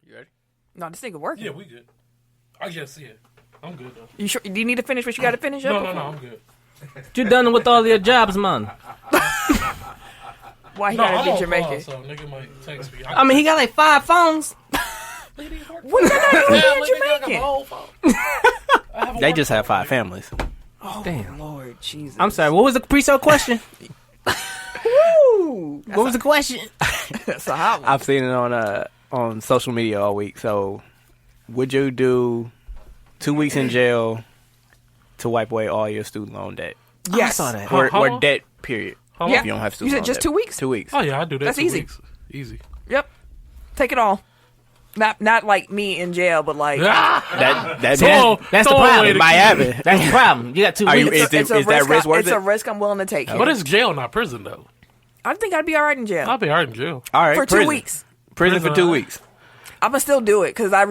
You ready? No, this nigga working. Yeah, we good. I guess, yeah. I'm good, though. You sure? Do you need to finish what you got to finish? No, I'm good. You done with all your jobs, man. Why he gotta be Jamaican? Call, so nigga might text me. I mean, he got like 5 phones. What you got to be Jamaican? They just have 5 families. Oh, damn. Lord Jesus. I'm sorry, what was the pre-show question? Woo! What was the question? That's a hot one. I've seen it on social media all week. So, would you do 2 weeks in jail to wipe away all your student loan debt? Yes. I saw that. Or debt, period. Yeah. If you don't have You student said loan just debt. 2 weeks? 2 weeks. Oh, yeah, I do that. That's 2 easy. weeks. Easy. Yep. Take it all. Not like me in jail, but like That's the problem. It might happen. That's the problem. You got 2 weeks. Is that risk worth it's it? a risk I'm willing to take. But it's jail, not prison, though. I think I'd be all right in jail I'll be all right in jail. All right, for prison. 2 weeks. Prison for 2 weeks. I'm gonna still do it because I'm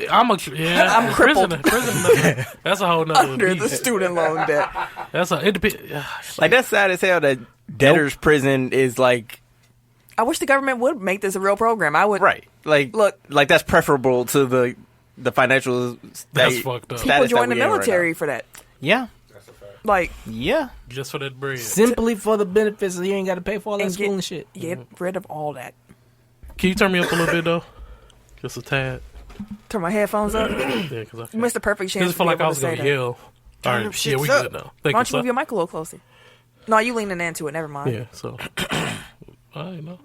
I'm crippled. Prison, that's a whole nother under the beast. student loan debt. That's a Like, that's sad as hell that debtor's prison is like... I wish the government would make this a real program. I would. Right. Like, Look. like that's preferable to the financial That's state fucked up. People join the we in right military for that. Yeah. Like, Yeah. Just for that bread. Simply for the benefits, so you ain't got to pay for all that And school get- and shit. get rid of all that. Can you turn me up a little bit, though? Just a tad. Turn my headphones up. Yeah, because I You missed a perfect chance just to feel be like I able was to say going to that. yell. All them right, yeah, we shits up. good now. Why Thank don't you, you move your mic a little closer? No, you leaning into it. Never mind. Yeah, so. I know.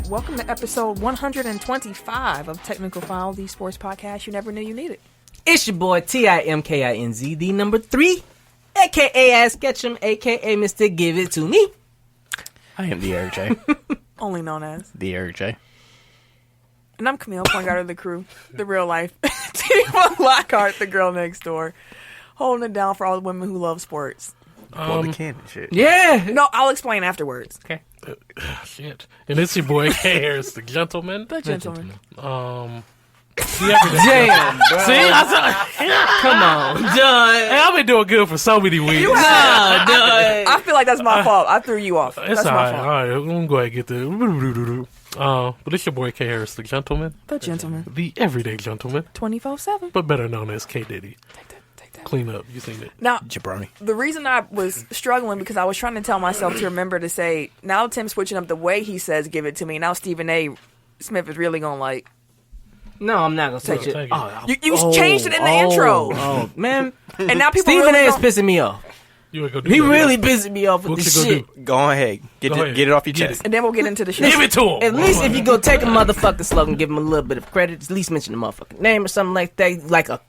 Welcome to episode 125 of Technical File, the sports podcast you never knew you needed. It's your boy TIMKINZ, the number 3, a.k.a. Ask Ketchum, a.k.a. Mr. Give It To Me. I am the Eric J. Only known as. The Eric J. And I'm Camille, point guard of the crew, the real life. Tima Lockhart, the girl next door, holding it down for all the women who love sports. Well, the canon shit. Yeah. No, I'll explain afterwards. Okay. Shit. And it's your boy, Harris, the gentleman. The gentleman. See, everything. Damn, bro. See, Come on, done. Hey, I've been doing good for so many weeks. No, done. I feel like that's my fault. I threw you off. It's That's all my right. fault. All right, I'm going to go ahead and get the... but it's your boy, K. Harris, the gentleman. The gentleman. The everyday gentleman. 24/7. But better known as K. Diddy. Take that. Clean up. You seen it. Now, Jabroni. the reason I was struggling because I was trying to tell myself to remember to say, now Tim's switching up the way he says give it to me. Now Stephen A. Smith is really going to like, No, I'm not going to Take switch it. it. Oh, you changed it in the intro. Oh, man. And now people Stephen really A. is don't- pissing me off. you ain't gonna do He that. really pissing me off with What this you gonna shit. do? Go ahead. Get Go ahead. it off your Get chest. And then we'll get into the show. Give it to him. At least if you go take a motherfucking slogan, give him a little bit of credit, at least mention the motherfucking name or something like that, like a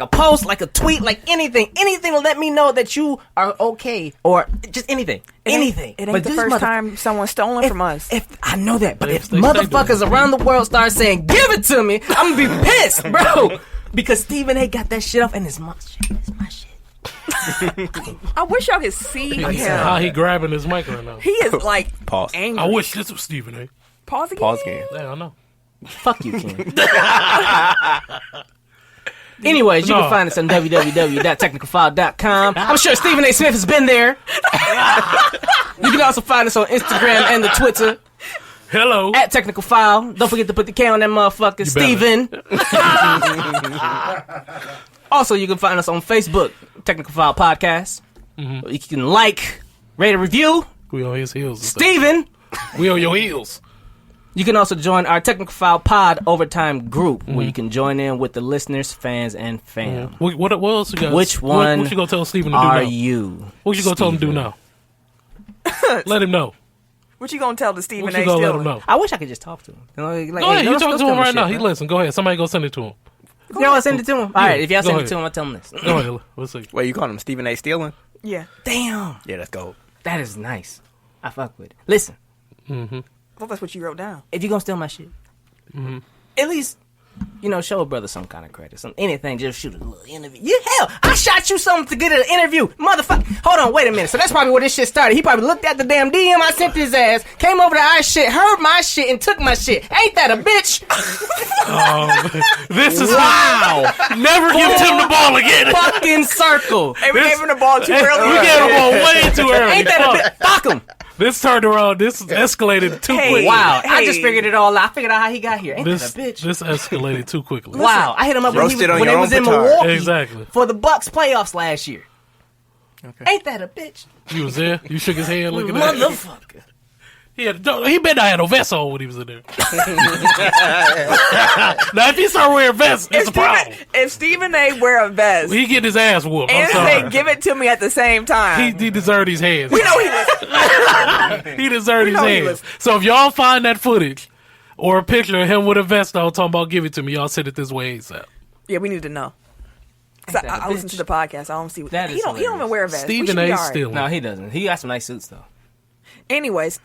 post, like a tweet, like anything to let me know that you are okay, or just anything. Anything. It ain't But the this first time someone's stolen from us. If I know that, but They- if they motherfuckers say that. around the world start saying, give it to me, I'm gonna be pissed, bro. Because Stephen A. got that shit off, and it's my shit. It's my shit. I wish y'all could see him. How he grabbing his mic right now. He is like Pause. angry. I wish this was Stephen A. Pause again. Pause game. Yeah, I know. Fuck you, King. Anyways, you No. can find us on www.technicalfile.com. I'm sure Stephen A. Smith has been there. You can also find us on Instagram and the Twitter Hello. at Technical File. Don't forget to put the K on that motherfucker, You Steven. Also, you can find us on Facebook, Technical File Podcast. You can like, rate, and review. We on his heels. and stuff. Steven. We on your heels. You can also join our Technical File Pod Overtime group, where you can join in with the listeners, fans, and fam. What else you got? Which one What you gonna tell Stephen to do Are now? you? What you gonna tell him to do Steven? now? Let him know. What you gonna tell the Stephen What A. you gonna let him Stealing? know? I wish I could just talk to him. You know, like, Go ahead. hey, You talk to him right now. Shit, He man. listen. Go ahead. Somebody go send it to him. You know what? Send it to him. All right, if y'all go send it ahead. to him, I'll tell him this. Go ahead. Let's see. Wait, you calling him Stephen A. Stealing? Yeah. Damn, Yeah, that's gold. that is nice. I fuck with it. Listen, I thought that's what you wrote down. if you're gonna steal my shit, at least show a brother some kind of credit. Anything, just shoot a little interview. Hell, I shot you something to get an interview. Motherfucker. Hold on, wait a minute. So that's probably where this shit started. He probably looked at the damn DM I sent his ass, came over to our shit, heard my shit, and took my shit. Ain't that a bitch? This is Wow. never give Tim the ball again. Fucking circle. Hey, we gave him the ball too early. We gave him ball way too early. Ain't that a bitch? Fuck him. This turned around. This escalated too quickly. Wow. I Hey. just figured it all out. I figured out how he got here. Ain't This that a bitch? this escalated too quickly. Wow. I hit him up when Roasted on they your was own in petard. Milwaukee Exactly. for the Bucks playoffs last year. Okay. Ain't that a bitch? You was there. You shook his hand. Look at that. Motherfucker. He better not have no vest on when he was in there. Now, if he start wearing vests, it's a problem. If Stephen A. wear a vest He get his ass whooped. I'm and sorry. they give it to me at the same time, He deserved his hands. we know he was. He deserved his know he hands. was- So if y'all find that footage or a picture of him with a vest on talking about give it to me, y'all send it this way ASAP. Yeah, we need to know. 'Cause Ain't that a I listen bitch? to the podcast. I don't see what That he is don't. He don't even wear a vest. We Stephen should be A. all right. stealing. No, he doesn't. He got some nice suits, though. Anyways,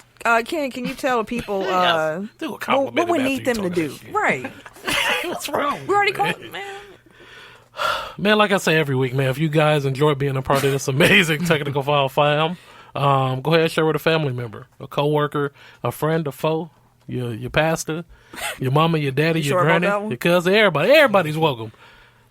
Ken, can you tell the people Do a what we compliment need after them you to talk do? that shit. Right. What's wrong? We already man? called, man. Man, like I say every week, man, if you guys enjoy being a part of this amazing Technical File fam, go ahead and share with a family member, a coworker, a friend, a foe, your pastor, your mama, your daddy, You your sure about granny, that one? your cousin, everybody. Everybody's welcome.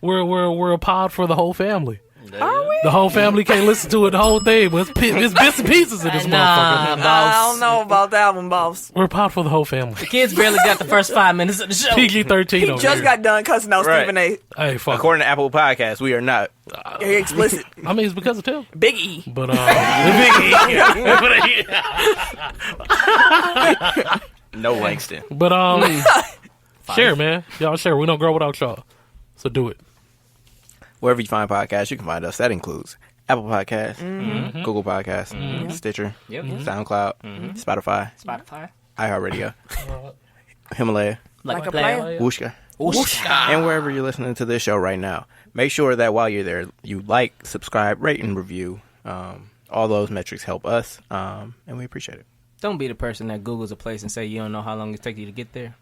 We're a pod for the whole family. Are we? The whole family can't listen to it the whole thing, but it's bits and pieces of this motherfucker. Man. I don't know about that one, boss. We're a pod for the whole family. Kids barely got the first 5 minutes of the show. PG-13 He over just here. got done cussing out Right. Stephen A. Hey, fuck. According to Apple Podcasts, we are not. He explicit. I mean, it's because of Tim. Big E. But No Langston. share, man. Y'all share. We don't grow without y'all. So do it. Wherever you find podcasts, you can find us. That includes Apple Podcasts, Google Podcasts, Stitcher, Yep. SoundCloud, Spotify, Spotify. iHeartRadio, Himalaya, Like a player. Wooshka, and wherever you're listening to this show right now. Make sure that while you're there, you like, subscribe, rate, and review. All those metrics help us, and we appreciate it. Don't be the person that Googles a place and say you don't know how long it takes you to get there.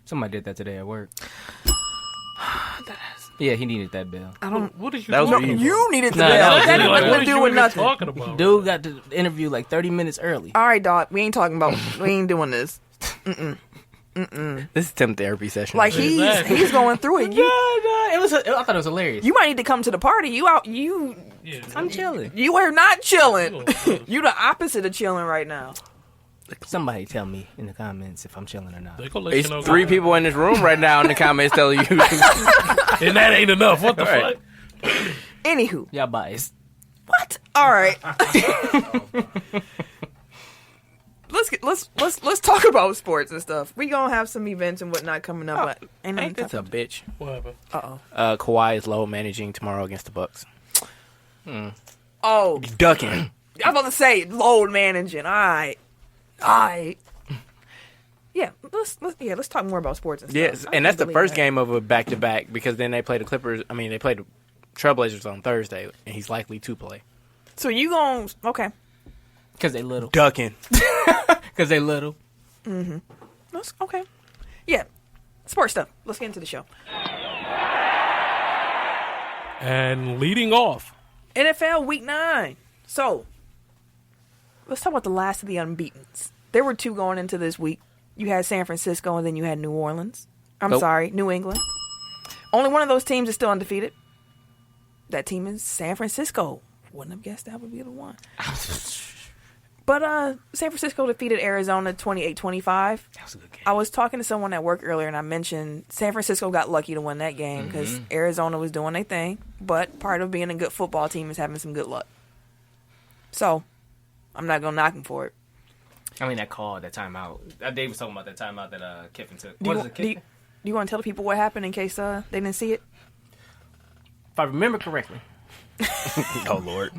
Somebody did that today at work. Yeah, he needed that bill. What is you That was talking you. about? You needed to Nah, know. that was That you. ain't Like, nothing what to is do you with even nothing. talking about? Dude got the interview like 30 minutes early. All right, dog. We ain't talking about. We ain't doing this. This is Tim therapy session. Like Exactly. he's going through it. You I thought it was hilarious. you might need to come to the party. You out. You I'm chilling. you are not chilling. You the opposite of chilling right now. Somebody tell me in the comments if I'm chilling or not. They gonna let it's you know 3 people in this room right now in the comments telling you. and that ain't enough. What the Right. fuck? Anywho, Y'all biased. what? All right. Let's talk about sports and stuff. We gonna have some events and whatnot coming up. But ain't Ain't this a nothing. bitch? What happened? Kawhi is low managing tomorrow against the Bucks. Oh, Ducking. I was about to say load managing. All right. Yeah, let's talk more about sports and stuff. Yes, I and that's can't the believe first that. game of a back-to-back because then they play the Clippers. I mean, they played the Trailblazers on Thursday, and he's likely to play. So you gon' okay? Because they little. Ducking. Because they little. That's okay. Yeah, sports stuff. Let's get into the show. And leading off, NFL Week 9. So let's talk about the last of the unbeatens. There were 2 going into this week. You had San Francisco, and then you had New Orleans. Nope. New England. Only one of those teams is still undefeated. That team is San Francisco. Wouldn't have guessed that would be the one. But San Francisco defeated Arizona 28-25. That was a good game. I was talking to someone at work earlier, and I mentioned San Francisco got lucky to win that game because Arizona was doing their thing. But part of being a good football team is having some good luck. So I'm not going to knock them for it. I mean, that call, that timeout. Dave was talking about that timeout that Kiffin took. Do you want to tell the people what happened in case they didn't see it? If I remember correctly, Oh, Lord.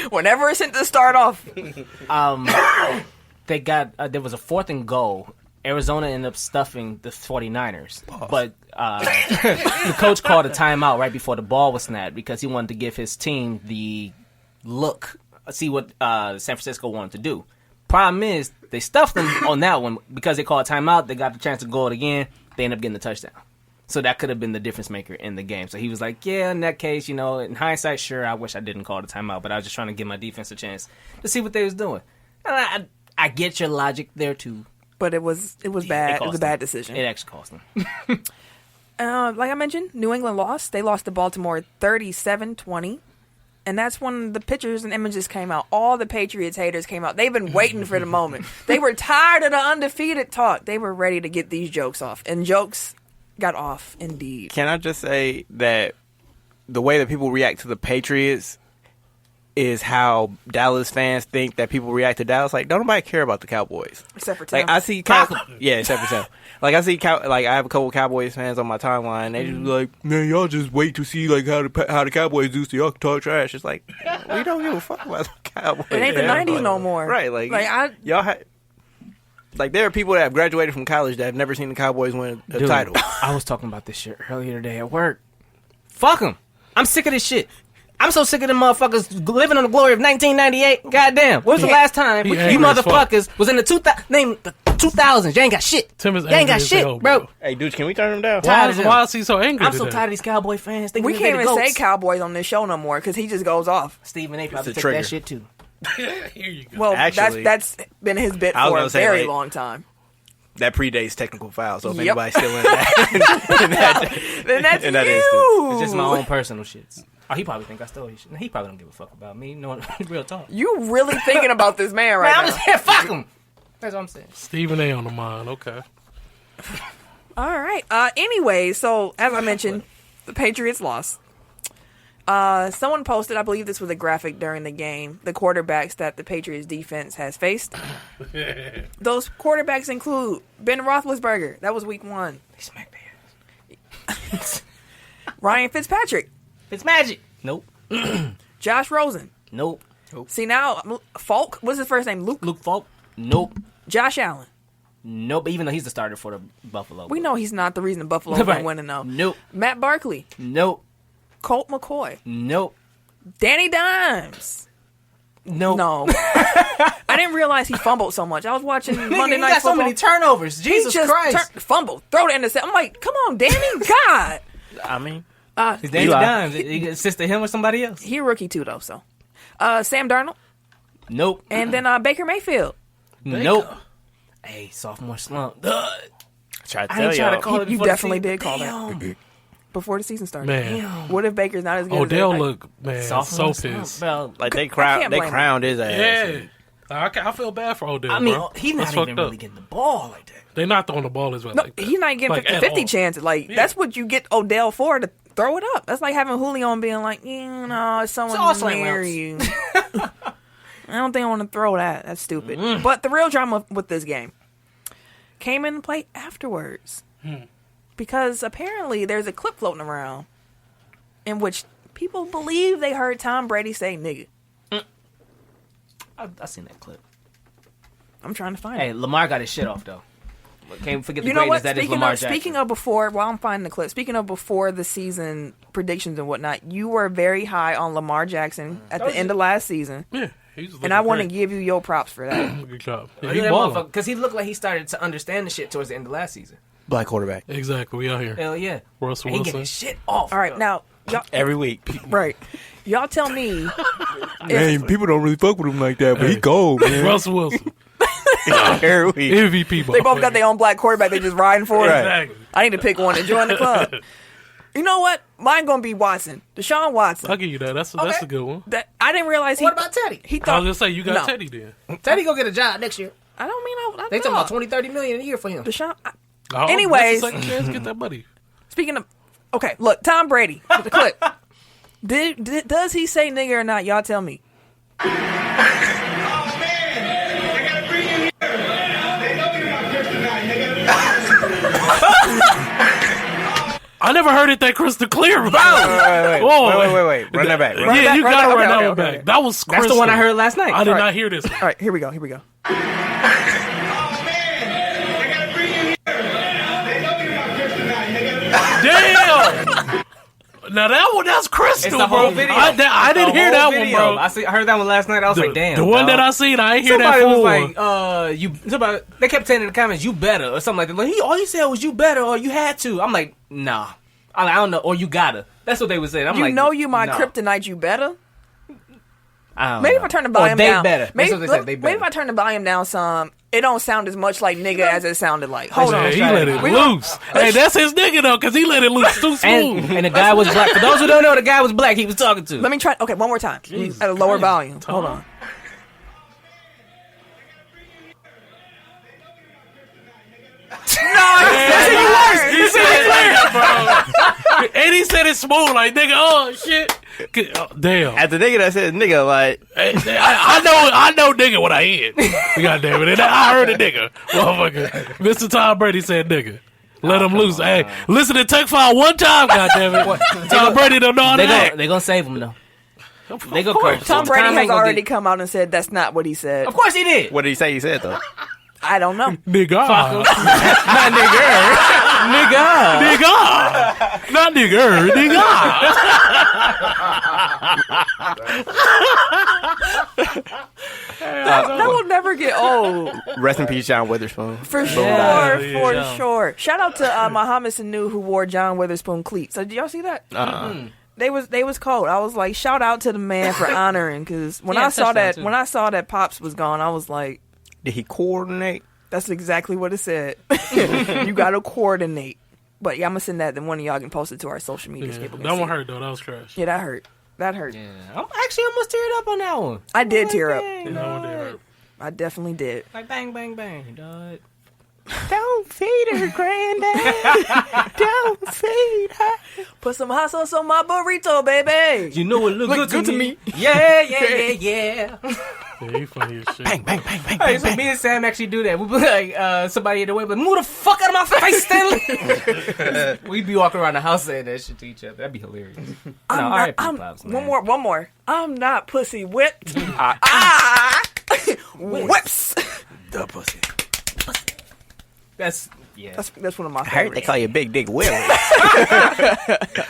Whenever it's sent to start off. they got there was a 4th and goal. Arizona ended up stuffing the 49ers. But the coach called a timeout right before the ball was snapped because he wanted to give his team the look, see what San Francisco wanted to do. Problem is, they stuffed them on that one because they called a timeout. They got the chance to go it again. They ended up getting the touchdown. So that could have been the difference maker in the game. So he was like, yeah, in that case, in hindsight, sure, I wish I didn't call the timeout, but I was just trying to give my defense a chance to see what they was doing. And I get your logic there, too. But it was bad. It was a bad decision. It actually cost them. Like I mentioned, New England lost. They lost to Baltimore 37-20. And that's when the pictures and images came out. All the Patriots haters came out. They've been waiting for the moment. They were tired of the undefeated talk. They were ready to get these jokes off. And jokes got off, indeed. Can I just say that the way that people react to the Patriots is how Dallas fans think that people react to Dallas. Like, don't nobody care about the Cowboys. Except for Tim. Like, I see except for Tim. Like, I see, I have a couple Cowboys fans on my timeline. They just be like, man, y'all just wait to see like how the Cowboys do so y'all can talk trash. It's like, we don't give a fuck about the Cowboys. It ain't the 90s no more. Right. Like, there are people that have graduated from college that have never seen the Cowboys win a title. I was talking about this shit earlier today at work. Fuck them. I'm sick of this shit. I'm so sick of them motherfuckers living on the glory of 1998. Goddamn. When was the last time you motherfuckers was in the 2000s? You ain't got shit. Tim is you ain't got shit, bro. Hey, dude, can we turn him down? Why is he so angry I'm today? so tired of these Cowboy fans. We can't even say Cowboys on this show no more because he just goes off. Stephen A. probably took trigger. that shit too. Here you go. Well, Actually, that's been his bit for a very long time. That predates technical foul, so if anybody's still in that, Then that's in that you. instance. It's just my own personal shits. Oh, he probably think I stole his shit. He probably don't give a fuck about me. No, real talk. You really thinking about this man right Man, I'm now. just here. Fuck him. That's what I'm saying. Stephen A. on the mind. Okay. All right. Anyway, so as I mentioned, the Patriots lost. Someone posted, I believe this was a graphic during the game, the quarterbacks that the Patriots defense has faced. Those quarterbacks include Ben Roethlisberger. That was week 1. They smacked their ass. Ryan Fitzpatrick. Fitzmagic. Nope. Josh Rosen. Nope. See now, Falk. What's his first name? Luke Falk. Nope. Josh Allen. Nope. Even though he's the starter for the Buffalo. We know he's not the reason Buffalo's been winning though. Nope. Matt Barkley. Nope. Colt McCoy. Nope. Danny Dimes. Nope. No. I didn't realize he fumbled so much. I was watching Monday Night Football. So many turnovers. Jesus Christ. Fumble. Throw the intercept. I'm like, come on, Danny. God. I mean, is Danny Dimes. You assist to him or somebody else? He a rookie too, though. So, Sam Darnold. Nope. And then Baker Mayfield. Nope. Hey, sophomore slump. try to tell y'all. You definitely did call that before the season started. Man, what if Baker's not as good? Odell as look so pissed. Like they crowned his ass. Yeah. I feel bad for Odell. I mean, bro. he's not even really getting the ball like that. They're not throwing the ball as well. No, like that. he's not getting 50-50 chances. Like that's what you get Odell for, to throw it up. That's like having Julio and being like, it's someone near you. I don't think I want to throw that. That's stupid. But the real drama with this game came into play afterwards. Because apparently there's a clip floating around in which people believe they heard Tom Brady say nigga. I seen that clip. I'm trying to find it. Hey, Lamar got his shit off, though. Can't forget the you know greatness what? that is Lamar Jackson. Speaking of before, while I'm finding the clip, speaking of before the season predictions and whatnot, you were very high on Lamar Jackson at the end of last season. Yeah. And I want to give you your props for that. Good job. Because he looked like he started to understand the shit towards the end of last season. Black quarterback. Exactly. We out here. Hell yeah. Russell He Wilson. getting his shit off. All right, now. Every week. Right. Y'all tell me. Man, people don't really fuck with him like that, but he cold, man. Russell Wilson. Every week. MVP ball. They both got their own black quarterback they just riding for. Right. Exactly. I need to pick one and join the club. You know what? Mine gonna be Watson. Deshaun Watson. I'll give you that. That's a good one. I didn't realize What about Teddy? He I thought. was going to say, you got Teddy then. Teddy gonna get a job next year. I don't mean They talking about 20-30 million a year for him. Deshaun. Oh, Anyways. that's the second chance to get that money. Speaking of, okay, look, Tom Brady, the clip. Does he say nigga or not? Y'all tell me. I never heard it that crystal clear. Wait. Run that back. Yeah, you got to run that one okay. back. That was crystal. That's the one I heard last night. I did not hear this. All right, here we go. Damn! Now that one, that's crystal, It's the bro. whole video. I didn't hear that one, bro. I heard that one last night. I was like, damn. The one dog. that I seen, I ain't hear Somebody that was full like, one. they kept saying in the comments, you better, or something like that. Like, all you said was you better, or you had to. I'm like, nah. I don't know, or you gotta. That's what they were saying. I'm like, you my nah. kryptonite, you better. Maybe If I turn the volume they down, better. Maybe, That's what they said. They better. maybe if I turn the volume down some, it don't sound as much like nigga as it sounded like. Hold Yeah, on, he let it loose. Hey, that's his nigga though, because he let it loose too smooth. And the guy was black. For those who don't know, the guy was black. He was talking to. Let me try. Okay, one more time at a lower volume. Hold on. He said it clear, bro. And he said it smooth, like nigga. Oh shit. Oh, damn. At the nigga that said nigga, like I know nigga what I hear. God damn it. And I heard a nigga. Motherfucker. Mr. Tom Brady said nigga. Let him loose. Hey, listen to Tech File one time, goddammit. Tom Brady don't know how to act. They gonna save him though. They go crazy. Tom Brady has already come out and said that's not what he said. Of course he did. what did he say? He said though. I don't know. Nigga. Not nigga. Nigga. Not nigga. Nigga. That will never get old. Rest in peace, John Witherspoon. For sure, Yeah. for sure. Shout out to Muhammad Sanu who wore John Witherspoon cleats. So did y'all see that? They was cold. I was like, shout out to the man for honoring, because when I saw that Pops was gone, I was like, Did he coordinate? that's exactly what it said. You gotta coordinate. But yeah, I'm gonna send that, then one of y'all can post it to our social media. Yeah, People can that see one it. hurt though. That was trash. Yeah, that hurt. That hurt. Yeah, I'm actually almost teared up on that one. I did tear up. Yeah, that one did hurt. I definitely did. Like bang, bang, bang, dog. Don't feed her, granddad. Don't feed her. Put some hot sauce on my burrito, baby. You know it look good to me. Yeah. Yeah, he funny as shit. Bang, bang, bang, bang, Hey, bang, so bang. me and Sam actually do that. We be like, somebody in the way, but move the fuck out of my face, Stanley. We'd be walking around the house saying that shit to each other. That'd be hilarious. One more. I'm not pussy whipped. Whips. The pussy. That's That's one of my I heard they favorites. call you Big Dick Will.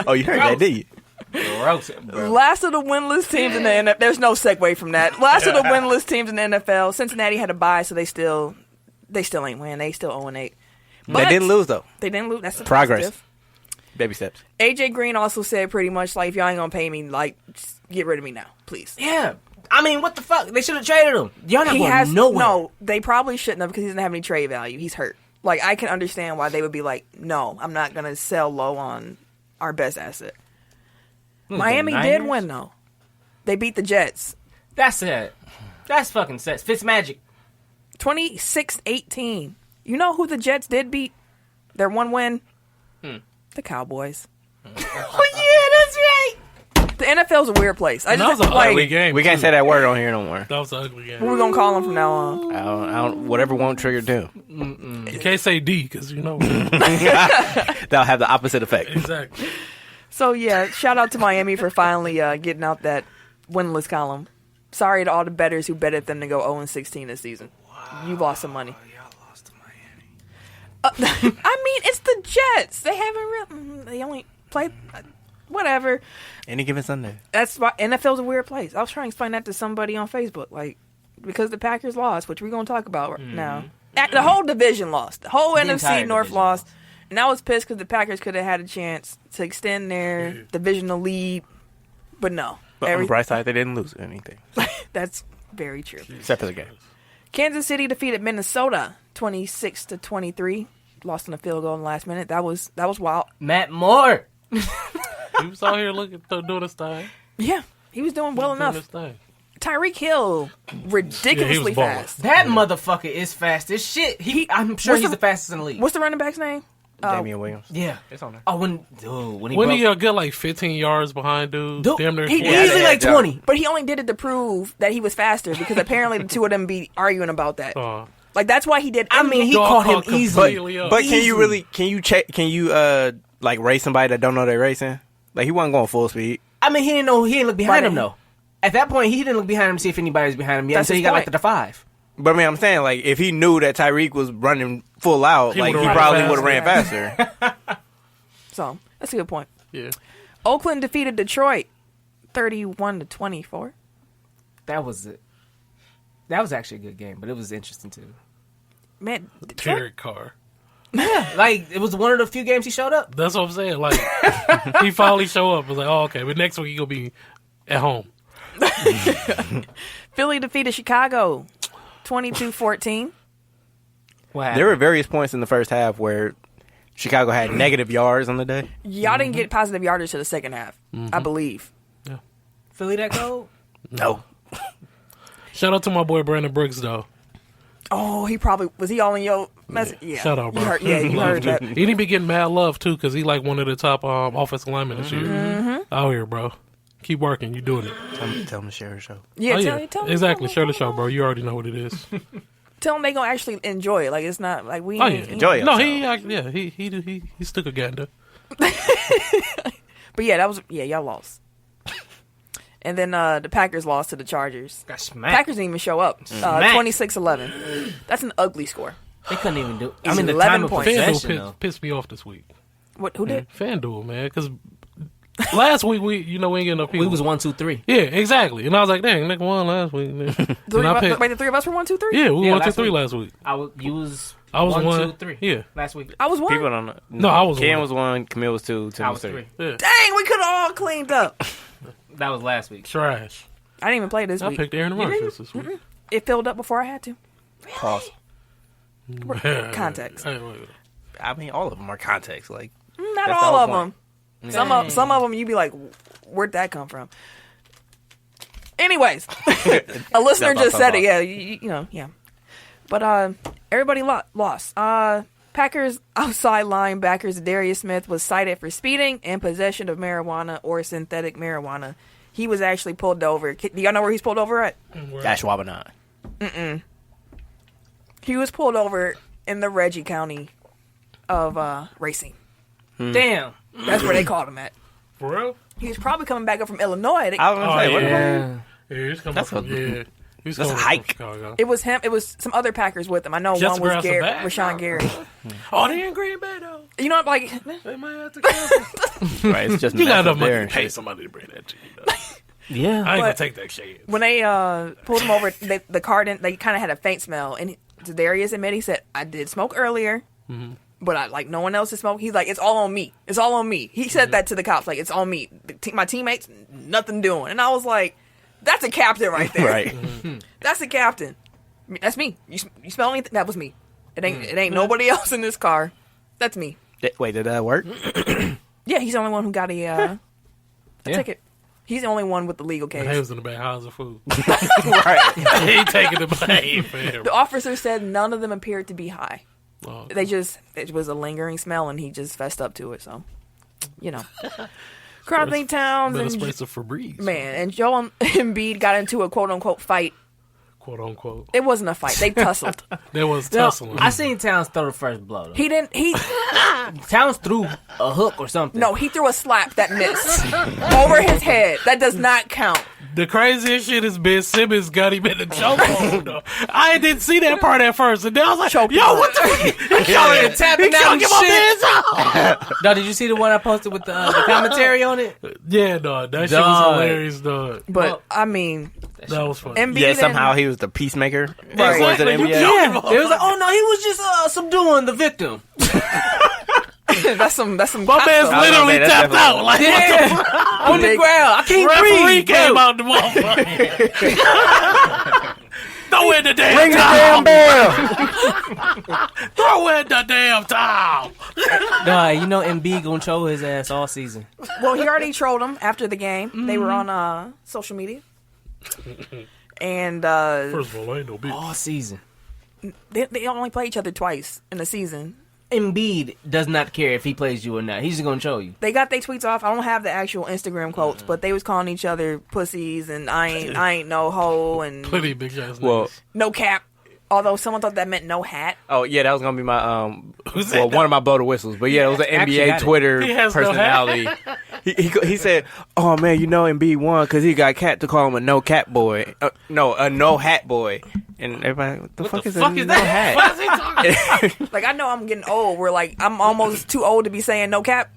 Oh, you heard that, did you? gross, bro. Last of the winless teams in the NFL. There's no segue from that. Last of the winless teams in the NFL. Cincinnati had a bye, so they still ain't winning. They still 0-8. They didn't lose though. They didn't lose. That's the Progress. positive. Baby steps. AJ Green also said pretty much like, if y'all ain't gonna pay me, like, just get rid of me now, please. Yeah. I mean, what the fuck? They should have traded him. Y'all not He going has nowhere. no. They probably shouldn't have because he doesn't have any trade value. He's hurt. Like, I can understand why they would be like, no, I'm not gonna sell low on our best asset. Miami did win though. They beat the Jets. That's it. That's fucking set. Fitzmagic. 26-18. You know who the Jets did beat? Their one win? The Cowboys. Oh, yeah, that's right. The NFL's a weird place. That was an ugly game. We can't say that word on here no more. That was an ugly game. What we gonna call them from now on? I don't, whatever won't trigger them. You can't say D because you know. That'll have the opposite effect. Exactly. So yeah, shout out to Miami for finally getting out that winless column. Sorry to all the bettors who betted them to go 0-16 this season. Wow. You lost some money. Y'all lost to Miami. I mean, it's the Jets. They haven't they only played whatever. Any given Sunday. That's why NFL's a weird place. I was trying to explain that to somebody on Facebook, like, because the Packers lost, which we're gonna talk about right now. The whole division lost. The whole NFC North lost. And I was pissed because the Packers could have had a chance to extend their divisional lead, but no. But on the bright side, they didn't lose anything. That's very true. Except for the game. Kansas City defeated Minnesota 26-23. Lost in a field goal in the last minute. That was wild. Matt Moore. He was out here doing his thing. Yeah, he was doing well Doing his enough. thing. Tyreek Hill, ridiculously balling. fast. That motherfucker is fast as shit. I'm sure What's he's the- the fastest in the league. What's the running back's name? Damian Williams. Yeah. It's on there. Oh, when he When broke, he get like 15 yards behind dude, Dude, damn near he 20. easily like 20. But he only did it to prove that he was faster because apparently the two of them be arguing about that. Like, that's why he did. I mean, he Dog caught him easily. completely up. But can you like race somebody that don't know they're racing? Like, he wasn't going full speed. I mean, he didn't look behind But him, though. At that point, he didn't look behind him to see if anybody was behind him yet That's until he his got like point. to the 5. But I mean, I'm saying, like, if he knew that Tyreek was running full out, He like, would've he run probably faster. would have ran faster. So, that's a good point. Yeah. Oakland defeated Detroit 31-24. That was it. That was actually a good game, but it was interesting too. Man, Derek Carr. Like, it was one of the few games he showed up. That's what I'm saying. Like, he finally showed up. I was like, oh, okay. But next week, he'll be at home. Philly defeated Chicago 22-14. There were various points in the first half where Chicago had negative yards on the day. Y'all didn't get positive yardage to the second half, I believe. Yeah. Philly that cold? No. Shout out to my boy Brandon Brooks, though. Oh, he probably was. He all in your message. Yeah. Shout out, bro. You heard that. He didn't be getting mad love, too, because he like one of the top offensive linemen this year. Out here, bro. Keep working. You doing it. Tell him to share the show. Yeah, Oh, tell him. Exactly. Share the show, bro. You already know what it is. Tell them they gonna actually enjoy it. Like, it's not like we. Oh, yeah. Enjoy it. No, he stuck a gander. But yeah, y'all lost. And then the Packers lost to the Chargers. Got smacked. Packers didn't even show up. 26-11. That's an ugly score. They couldn't even do. It's I mean, the 11 time of points. possession. FanDuel pissed me off this week. Who did? FanDuel, man, because last week we ain't getting enough people. We was 1-2-3. Yeah, exactly. And I was like, dang, nigga won last week. Wait, the three of us were 1-2-3? Yeah, we won last 2-3 week. last week. I was I was 1-2-3. Yeah. Last week. I was one. People don't know. No, I was Ken one. was one. Camille was two. Tim I was was three. 3. Yeah. Dang, we could have all cleaned up. That was last week. Trash. I didn't even play this I week. picked Aaron Rodgers this week. It filled up before I had to. Pause. Context. Hey, wait. I mean, all of them are context. Like, Not That's the all whole of point. them. Some of them you be like, where'd that come from? Anyways, a listener just said it. Yeah, you know, yeah. But everybody lost. Packers outside linebackers Darius Smith was cited for speeding and possession of marijuana or synthetic marijuana. He was actually pulled over. Do y'all know where he's pulled over at? Dash Wabanot. He was pulled over in the Reggie County of Racing. Damn. That's where they called him at. For real? He's probably coming back up from Illinois. I was gonna say, what Yeah. Yeah, he's coming That's from, a- He's that's a coming hike. From Chicago. It was him. It was some other Packers with him. I know Just one to was grab some bags? Rashawn Gary. Oh, they in Green Bay, though. You know, like, They might have to cancel. Right, it's just You got meth enough up money there to and pay shit. somebody to bring that to you, though. Yeah. I ain't gonna But- take that shit. when they pulled him over, the car didn't. They kind of had a faint smell, and Darius admitted, he said, "I did smoke earlier, but I like no one else has smoked." He's like, "It's all on me. It's all on me." He said that to the cops, like, "It's on me. My teammates, nothing doing." And I was like, "That's a captain right there. Right. That's a captain. I mean, that's me. You smell anything? That was me. It ain't nobody else in this car. That's me." Wait, did that work? Yeah, he's the only one who got a ticket. He's the only one with the legal He case. was in the back. How's the food? Right. He ain't taking the blame for him. The officer said none of them appeared to be high. Oh, It was a lingering smell, and he just fessed up to it. So, you know, Karl Anthony Towns better and spray some Febreze. and Joel Embiid got into a quote unquote fight. Quote unquote. It wasn't a fight. They tussled. There was No, tussling. I seen Towns throw the first blow. Though. He didn't. Towns threw a hook or something. No, he threw a slap that missed over his head. That does not count. The craziest shit is Ben Simmons got him in the chokehold. though. I didn't see that part at first, and then I was like, Choke "Yo, him. what the?" He tapping out and choking my shit. man's out. No, did you see the one I posted with the commentary on it? Yeah, dog, that shit was Dog. hilarious, dog. But Well, I mean, That was funny. Embiid Yeah, and- somehow he was the peacemaker. Right. Going to the Exactly. NBA. Yeah, it was like, oh no, he was just subduing the victim. that's some. My cop man's stuff. literally that's tapped definitely- out. Like, Yeah, on the ground. I can't referee breathe. came bro. out the motherfucker. Throw in the damn Ring the towel. damn bell. Throw in the damn towel. Nah, you know Embiid gonna troll his ass all season. Well, he already trolled him after the game. They were on social media, and First of all, I ain't no bitch. All season. they only play each other twice in the season. Embiid does not care if he plays you or not. He's just gonna troll you. They got their tweets off. I don't have the actual Instagram quotes, but they was calling each other pussies and I ain't no hoe and Plenty of big ass Well, niggas. no cap. Although someone thought that meant no hat. oh yeah, that was gonna be my Who said one of my blow the whistles. But yeah, it was an Actually NBA got it. Twitter He has no personality. He said, "Oh man, you know Embiid won because he got Cat to call him a no cap boy. No, a no hat boy." And everybody, what the fuck is Fuck a is no that? hat? What is he talking? Like I know I'm getting old. We're like I'm almost too old to be saying no cap,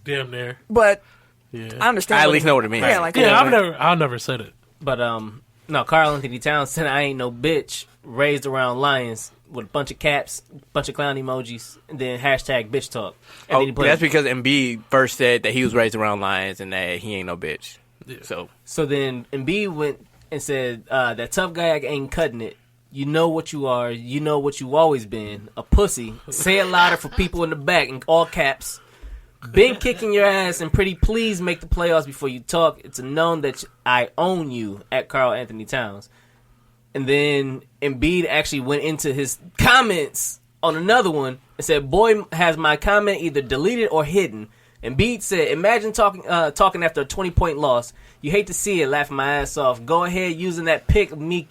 Damn near. but Yeah. I understand. I at least know what it means. Yeah, like Yeah, I've never said it. But no, Karl Anthony Towns said I ain't no bitch. Raised around lions with a bunch of caps, bunch of clown emojis, and then hashtag bitch talk. And then he put That's because Embiid first said that he was raised around lions and that he ain't no bitch. Yeah. So then Embiid went and said that tough guy ain't cutting it. You know what you are. You know what you always been. A pussy. Say it louder for people in the back in all caps. Been kicking your ass and pretty please make the playoffs before you talk. It's a known that I own you at Karl Anthony Towns. And then Embiid actually went into his comments on another one and said, boy has my comment either deleted or hidden. Embiid said, imagine talking after a 20-point loss. You hate to see it, laughing my ass off. Go ahead using that pic of me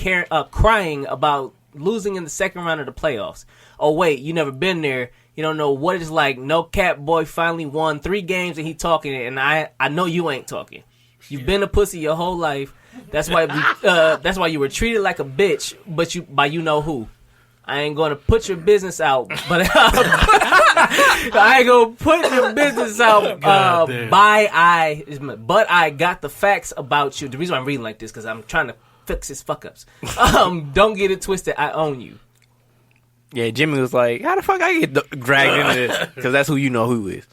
crying about losing in the second round of the playoffs. Oh, wait, you never been there. You don't know what it's like. No cap boy finally won 3 games and he talking it, and I know you ain't talking. You've been a pussy your whole life. That's why you were treated like a bitch, but by you know who. I ain't gonna put your business out, but I ain't gonna put your business out. But I got the facts about you. The reason why I'm reading like this because I'm trying to fix his fuck ups. Don't get it twisted. I own you. yeah, Jimmy was like, how the fuck I get dragged into this? Because that's who you know who is.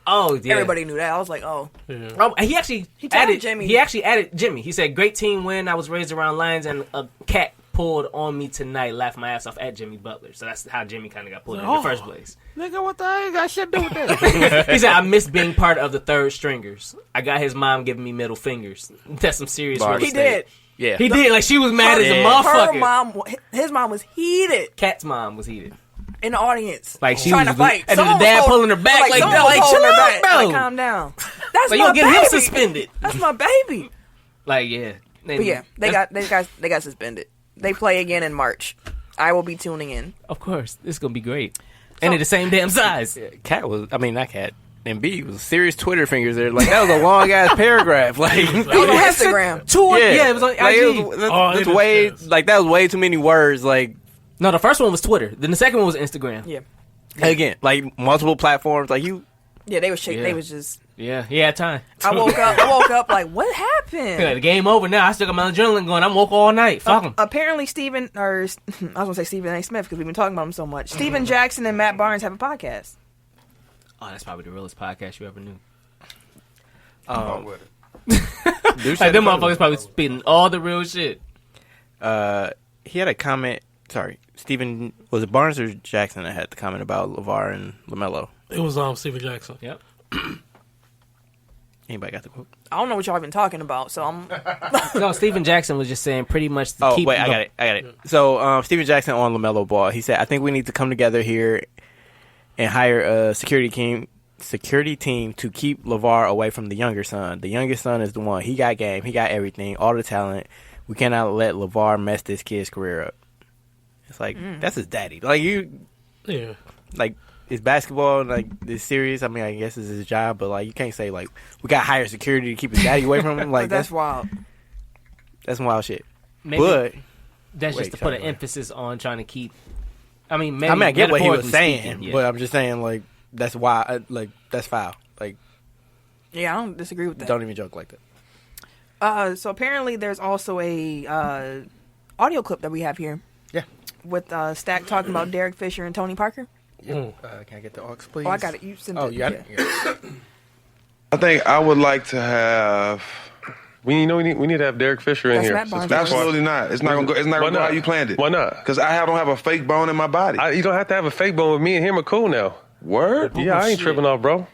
Oh, yeah. Everybody knew that. I was like, oh. Yeah. Oh, he actually tagged Jimmy. He actually added Jimmy. He said, "Great team win. I was raised around lions, and a cat pulled on me tonight. Laughed my ass off at Jimmy Butler." So that's how Jimmy kind of got pulled in the first place. Nigga, what the hell? Got shit to do with that? He said, "I miss being part of the third stringers. I got his mom giving me middle fingers. That's some serious real He estate." did. Yeah. He did. Like she was mad as a Yeah. motherfucker. His mom was heated Cat's mom was heated. in the audience. Like she trying was to fight. and then Someone the dad was pulling her back like someone that. was Like holding chill her out, back. bro. Like, calm down. That's Like my you get baby. him suspended. That's my baby. Like yeah. But yeah, they got suspended. They play again in March. I will be tuning in. Of course, this is gonna be great. And they're the same damn size. Cat was, I mean, not Cat. Embiid was serious Twitter fingers there. Like, that was a long ass paragraph. Like, It was on Instagram. Yeah, it was on IG. Like, that's way, like, that was way too many words. Like, No, the first one was Twitter. Then the second one was Instagram. Yeah. again, like, multiple platforms. Like, you. Yeah, they was shaking. Yeah. They was just. Yeah, he had time. I woke up like, what happened? The game over now. I still got my adrenaline going. I'm woke all night. Fuck him. Apparently, Stephen, or I was gonna say Stephen A. Smith because we've been talking about him so much. Stephen Jackson and Matt Barnes have a podcast. Oh, that's probably the realest podcast you ever knew. Dude, Like them motherfuckers probably spitting all the real shit. he had a comment. Sorry, Stephen, was it Barnes or Jackson that had the comment about LeVar and LaMelo? It was Steven Jackson. Yep. Anybody got the quote? I don't know what y'all been talking about, so I'm. No, Steven Jackson was just saying pretty much to Oh, keep. wait, I got it. So, Stephen Jackson on LaMelo Ball, he said, I think we need to come together here and hire a security team to keep LeVar away from the younger son. The younger son is the one. He got game. He got everything, all the talent. We cannot let LeVar mess this kid's career up. It's like, that's his daddy. Like, Yeah. like, it's basketball, like, it's serious. I mean, I guess it's his job, but, like, you can't say, like, we got to hire security to keep his daddy away from him. Like, that's wild. That's some wild shit. Maybe But that's just wait, to put an sorry. emphasis on trying to keep. I mean, maybe I get what he was metaphorically saying, speaking, yeah. but I'm just saying, like, that's why, like, that's foul. Like, Yeah, I don't disagree with that. don't even joke like that. So apparently, there's also a audio clip that we have here. Yeah. With Stack talking about Derek Fisher and Tony Parker. Can I get the aux, please? Oh, I got it. You sent it. You got it? Yeah. I think I would like to have. We need to have Derek Fisher in That's here. Matt Barnes. Absolutely not. It's not gonna go. It's not Why gonna go how not? you planned it. Why not? Because I don't have a fake bone in my body. You don't have to have a fake bone with me and him are cool now. Word? Yeah, I ain't tripping off, bro.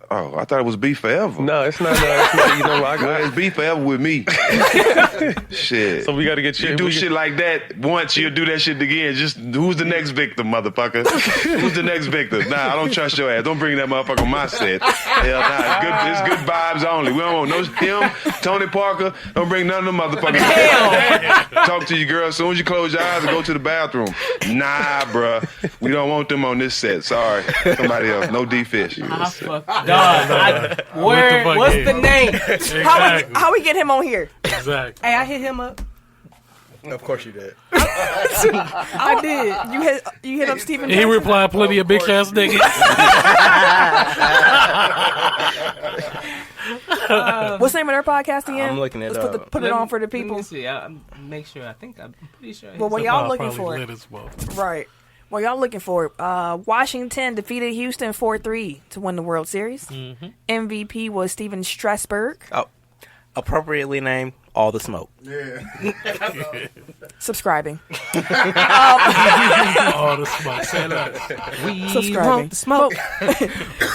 Oh, I thought it was beef forever. No, it's not. You know, Well, it's beef forever with me. Shit. So we got to get You do shit like that once, you'll do that shit again. Just who's the next victim, motherfucker? Who's the next victim? Nah, I don't trust your ass. Don't bring that motherfucker on my set. Hell nah, it's good vibes only. We don't want no him, Tony Parker. Don't bring none of them motherfuckers. Talk to your girl as soon as you close your eyes and go to the bathroom. Nah, bruh. We don't want them on this set. Sorry. Somebody else. No D-Fish. What's the name? Exactly. How we get him on here? Exactly. Hey, I hit him up. Of course you did. I did. You hit up Stephen. He Jackson? replied, plenty of bitch ass niggas. What's the name of their podcast again? I'm looking it Let's up. put it on for the Let me people. see. I'm make sure. I think I'm pretty sure. Well, while y'all looking Probably for it, lit as well. right? While y'all looking for it, Washington defeated Houston 4-3 to win the World Series. Mm-hmm. MVP was Steven Strasburg. Oh, appropriately named All the Smoke. Subscribing. All the smoke. Say that. we Subscribing. want the smoke.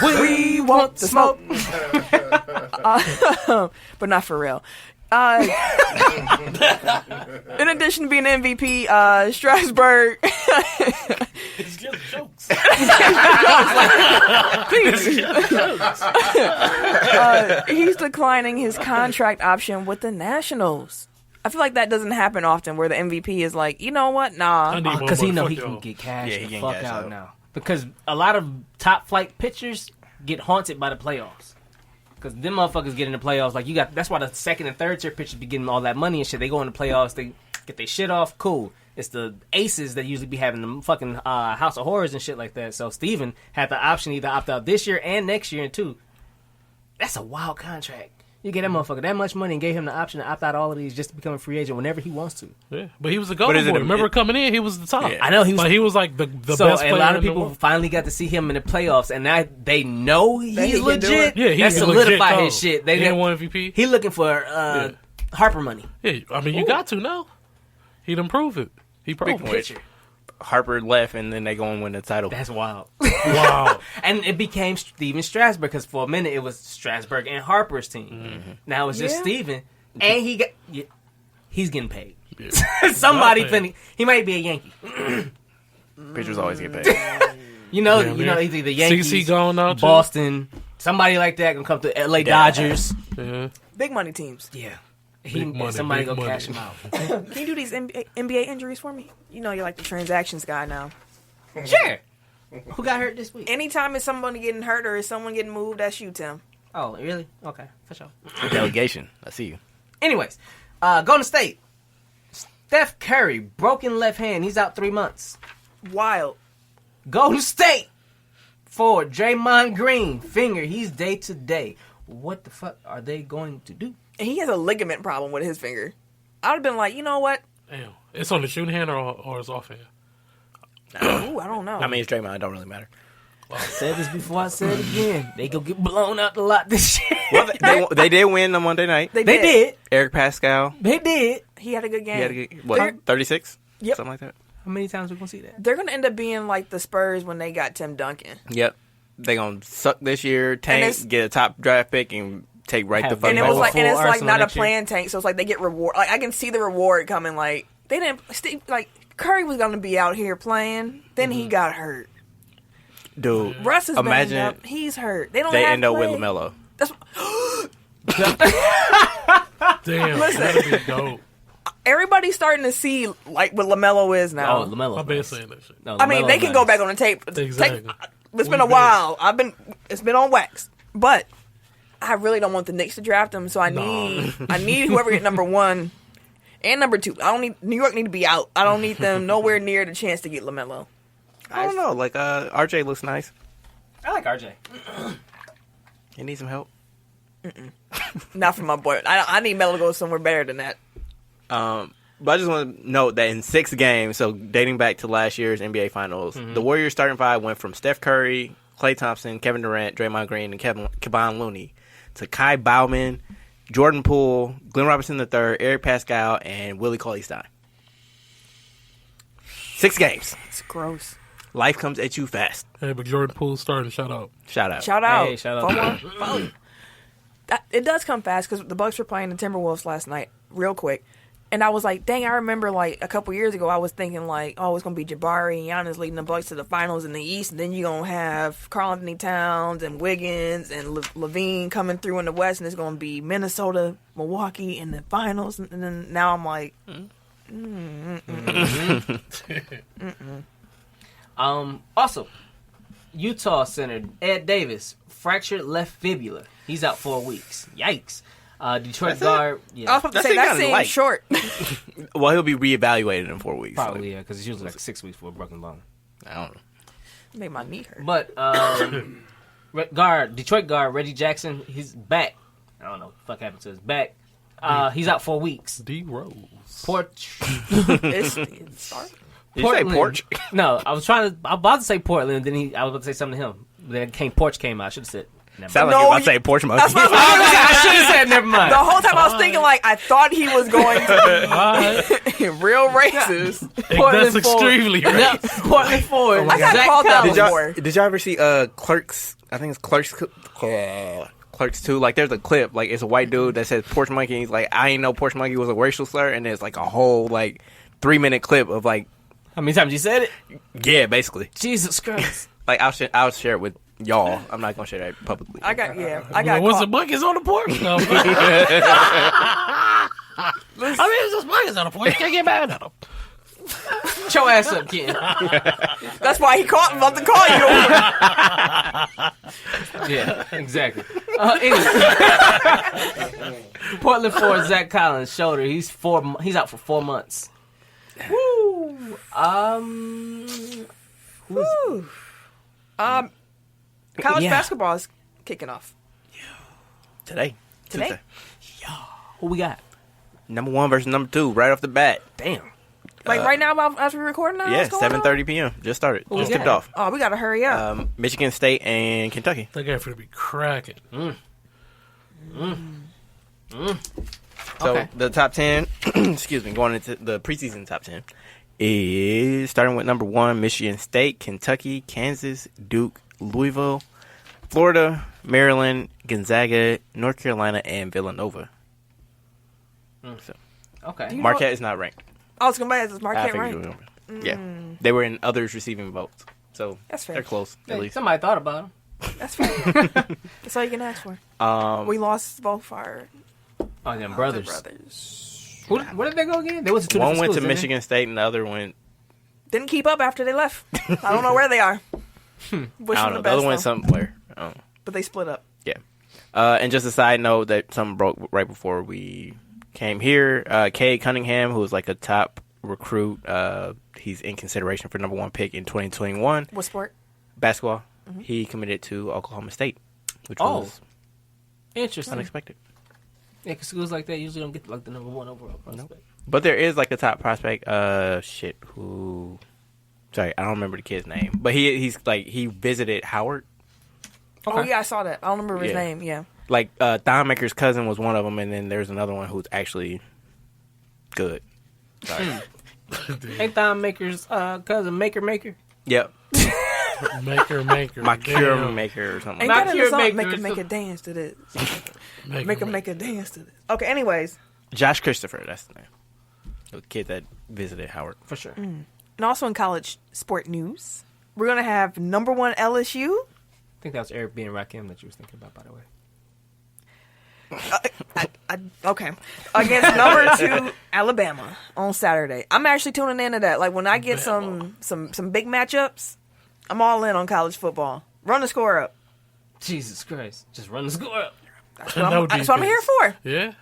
we want the smoke. But not for real. In addition to being MVP, Strasburg. It's just jokes. He's declining his contract option with the Nationals. I feel like that doesn't happen often, where the MVP is like, you know what? I Nah. need more Because he know money. he Fuck can y'all. get cash Yeah, he the can fuck cash out out. now. Because a lot of top flight pitchers get haunted by the playoffs. Because them motherfuckers get in the playoffs. Like, you got, that's why the second and third tier pitchers be getting all that money and shit. They go in the playoffs, they get their shit off, cool. It's the aces that usually be having the fucking House of Horrors and shit like that. So Steven had the option to either opt out this year and next year too. That's a wild contract. You get that motherfucker that much money and gave him the option to opt out all of these just to become a free agent whenever he wants to. Yeah, but he was a But golden is it boy. a- Remember coming in, he was the top. Yeah. I know he was. Like, he was like the So best a player lot of in the people world. finally got to see him in the playoffs, and now they know That he he's can do legit. it. Yeah, he's that a legit solidified dog. his shit. He They didn't win MVP. He looking for Harper money. Yeah, I mean, you got to now. He done prove it. He proved Speaking of it. which, Harper left, and then they go and win the title. That's wild. Wow. And it became Steven Strasburg because for a minute it was Strasburg and Harper's team. Now it's just Yeah. Steven, and he's getting paid. Yeah. Somebody Nothing. finna, he might be a Yankee. Pitchers always get paid. You know, Yeah, you know, man. either the Yankees, CC gone now, too. Boston, somebody like that gonna come to LA Dodgers. Yeah. Big money teams. Yeah. Big money, Somebody big gonna money. cash him out. Can you do these NBA injuries for me? You know you're like the transactions guy now. Sure. Who got hurt this week? Anytime it's somebody getting hurt or is someone getting moved, that's you, Tim. Oh, really? Okay, for sure. Delegation. I see you. Anyways, Golden State. Steph Curry, broken left hand. He's out 3 months. Wild. Golden State. Forward, Draymond Green. Finger, he's day to day. What the fuck are they going to do? And he has a ligament problem with his finger. I would have been like, you know what? Damn. It's on the shooting hand or it's off hand? Ooh, I don't know. I mean, it's Draymond. It don't really matter. I said this before, I said it again. They gonna get blown out the lot this year. Well, they did win on Monday night. they They did. Eric Pascal. They did. He had a good game. He had a good, what, 36? Yep. Something like that. How many times we gonna see that? They're going to end up being like the Spurs when they got Tim Duncan. Yep. They going to suck this year, it's- tank, get a top draft pick, and take right the Have fuck And it back. was like, and it's full like arsenal not a next year. plan tank, so it's like they get reward. Like I can see the reward coming. Like they didn't. Like Curry was going to be out here playing, then he got hurt. Dude, Russ is banged imagine up. He's hurt. They don't. they have end up with play. LaMelo. That's, Damn, Listen. that'd be dope. everybody's starting to see like what LaMelo is now. Oh, LaMelo. I've been saying that shit. No, I mean, they LaMelo's can go nice. back on the tape. Exactly. It's been a while. It's been on wax, but I really don't want the Knicks to draft him. So I need whoever get number 1 and number 2. I don't need New York need to be out. I don't need them nowhere near the chance to get LaMelo. I don't know. Like, RJ looks nice. I like RJ. He needs some help. Not for my boy. I need Melo to go somewhere better than that. But I just want to note that in 6 games, so dating back to last year's NBA Finals, the Warriors starting 5 went from Steph Curry, Klay Thompson, Kevin Durant, Draymond Green, and Kevon Looney to Kai Bauman, Jordan Poole, Glenn Robinson III, Eric Pascal, and Willie Cauley-Stein. 6 games. It's gross. Life comes at you fast. Hey, but Jordan Poole's starting. Shout out. Shout out. Shout out. Hey, shout out. It does come fast because the Bucks were playing the Timberwolves last night, real quick. And I was like, dang, I remember like a couple years ago, I was thinking like, oh, it's going to be Jabari and Giannis leading the Bucks to the finals in the East. And then you're going to have Karl Anthony Towns and Wiggins and Livin coming through in the West. And it's going to be Minnesota, Milwaukee in the finals. And then now I'm like, Also, Utah center Ed Davis fractured left fibula. He's out 4 weeks. Yikes. Detroit guard. I Yeah, was about to That say, seems that kinda seems light. short. Well, he'll be reevaluated in 4 weeks. probably, yeah, because it's usually like 6 weeks for a broken bone. I don't know. Made my knee hurt. But Detroit guard Reggie Jackson, he's back I don't know what the fuck happened to his back. He's out 4 weeks. D Rose. It's sorry. Did you say porch? No, I was about to say Portland, and then I was about to say something to him. Then Porch came out. I should have said. Sound like you about to say porch monkey. That's what I should have said. Never mind. The whole time I was thinking, like, I thought he was going to be real racist. That's extremely racist. Portland Ford. I got called that before. Did y'all ever see Clerks? I think it's Clerks 2. Like, there's a clip. Like, it's a white dude that says porch monkey. He's like, I ain't know porch monkey was a racial slur. And there's like a whole, like, 3-minute clip of, like, How many times you said it? yeah, basically. Jesus Christ. Like, I'll share it with y'all. I'm not gonna share that publicly. I got What's the monkeys on the porch? No, I mean, it's just monkeys on the porch. You can't get mad at them. Get your ass up, Ken. That's why he about to call you. Yeah, exactly. Anyway. Portland Ford, Zach Collins, shoulder. He's out for 4 months. Woo. Woo. College basketball is kicking off Today. today. Who we got? Number 1 versus number 2, right off the bat. Damn. Like right now, as we're recording now. Yeah, what's going on? 7:30 p.m. Just started. Who Just we tipped got? off. Oh, we gotta hurry up. Michigan State and Kentucky. That game finna be cracking. So Okay. the top 10, excuse me, going into the preseason top 10 is starting with number 1, Michigan State, Kentucky, Kansas, Duke, Louisville, Florida, Maryland, Gonzaga, North Carolina, and Villanova. So Okay. Marquette is not ranked. I was gonna say, is Marquette figured right? you would know. Yeah, they were in others receiving votes, so That's fair. they're close at Hey, least. somebody thought about him. That's fine. That's all you can ask for. We lost both our Oh, them brothers. brothers. Where did they go again? They went to two One different went schools, to didn't they? Michigan State, and the other went. Didn't keep up after they left. I don't know where they are. Wish I them don't the know. The best, other went though. somewhere. But they split up. Yeah. And just a side note that something broke right before we came here. Cade Cunningham, who was like a top recruit, he's in consideration for number 1 pick in 2021. What sport? Basketball. He committed to Oklahoma State, which Oh. was Interesting. unexpected. Yeah, because schools like that usually don't get like the number 1 overall prospect. But there is like a top prospect. Sorry, I don't remember the kid's name. But he visited Howard. Oh yeah, I saw that. I don't remember his Yeah. name. Yeah. Like Thon Maker's cousin was one of them, and then there's another one who's actually good. Sorry. Ain't Thon Maker's cousin Maker? Yep. Maker. My cure Damn. maker or something. Ain't Not that in pure the song? maker, Make a so- dance to this. Maker. Make a dance to this. Okay. Anyways, Josh Christopher, that's the name. The kid that visited Howard. For sure. and also in college sport news, we're gonna have number 1 LSU. I think that was Eric B. and Rakim that you was thinking about, by the way. Okay, against number 2 Alabama on Saturday. I'm actually tuning into that. Like when I get some big matchups, I'm all in on college football. Run the score up. Jesus Christ. Just run the score up. That's what, No that's what I'm here defense. for. Yeah,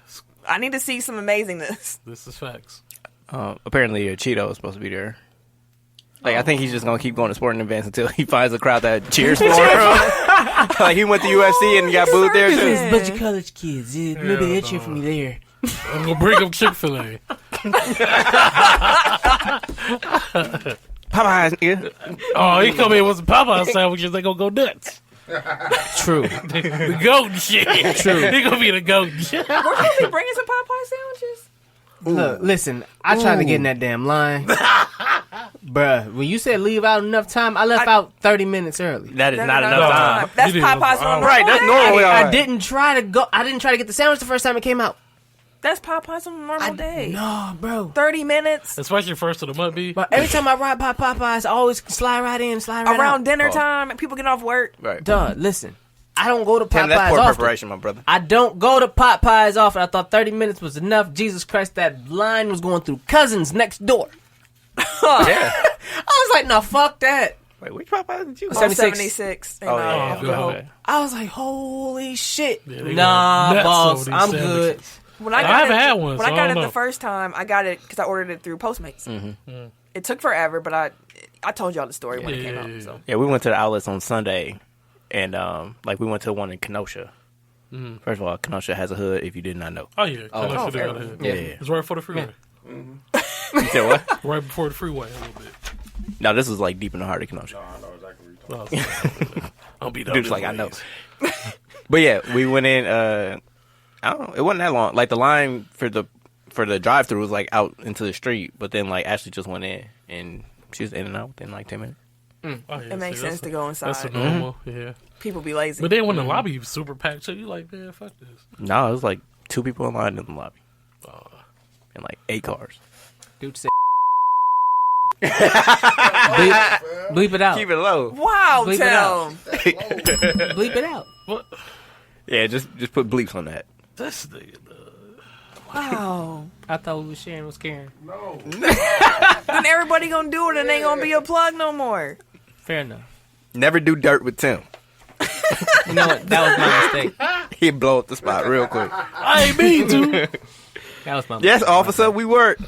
I need to see some amazingness. this is facts. Apparently, Cheeto is supposed to be there. Like, I think he's just gonna keep going to sporting events until he finds a crowd that cheers for him. Like he went to UFC and got booed there too. It's a bunch of college kids. Maybe they cheer for me there. I'm gonna bring up Chick-fil-A. Popeyes, nigga. Oh, he come in with some Popeye sandwiches. They gonna go nuts. True. The goat shit. True. He gonna be the goat shit. We're gonna be bringing some Popeye sandwiches. Look, listen, I tried to get in that damn line. Bruh, when you said leave out enough time, I left out 30 minutes early. That is No, not no, enough no, time. no. That's You didn't Popeyes go on for a Right, that's normal normal. day. I didn't try to get the sandwich the first time it came out. That's Popeyes on a normal day. No, bro. 30 minutes Especially first of the month, B. But every time I ride by Popeyes, I always slide right in, slide right around out. dinner time. People get off work. Right. Duh, listen. I don't go to Damn, that's Popeyes poor often. preparation, my brother. I don't go to Popeyes often. I thought 30 minutes was enough. Jesus Christ, that line was going through Cousins next door. Yeah. I was like, no, fuck that. Wait, which Popeyes did you go? 76. Oh, yeah. Off the Hope. Okay. I was like, holy shit. Yeah, they Nah, go nuts boss, over these I'm good. sandwiches. When I haven't had one, When so I got I it don't the know. first time, I got it because I ordered it through Postmates. Mm-hmm. It took forever, but I told y'all the story when it came out. So Yeah, we went to the outlets on Sunday, and we went to the one in Kenosha. First of all, Kenosha has a hood. If you did not know, Oh yeah, Kenosha fair. down the hood. yeah. It's right before the freeway. You said what? Right before the freeway a little bit. No, this was like deep in the heart of Kenosha. I'll be Dude's like, I know. But yeah, we went in. I don't know. It wasn't that long. Like the line for the drive-through was like out into the street, but then like Ashley just went in and she was in and out within like 10 minutes. Oh, yeah, It makes see, sense to go inside. That's a normal, yeah. People be lazy. But then when the lobby was super packed, so you like, man, fuck this. No, it was like 2 people in line in the lobby, and like 8 cars. Dude said. Bleep it out. Keep it low. Wow, Bleep it Tim. Bleep it out. What? Yeah, just put bleeps on that. This nigga, Wow. I thought we was sharing was caring. Then everybody gonna do it and ain't gonna be a plug no more. Fair enough. Never do dirt with Tim. You know what? That was my mistake. He'd blow up the spot real quick. I ain't mean to. That was my Yes, mistake. officer, we work.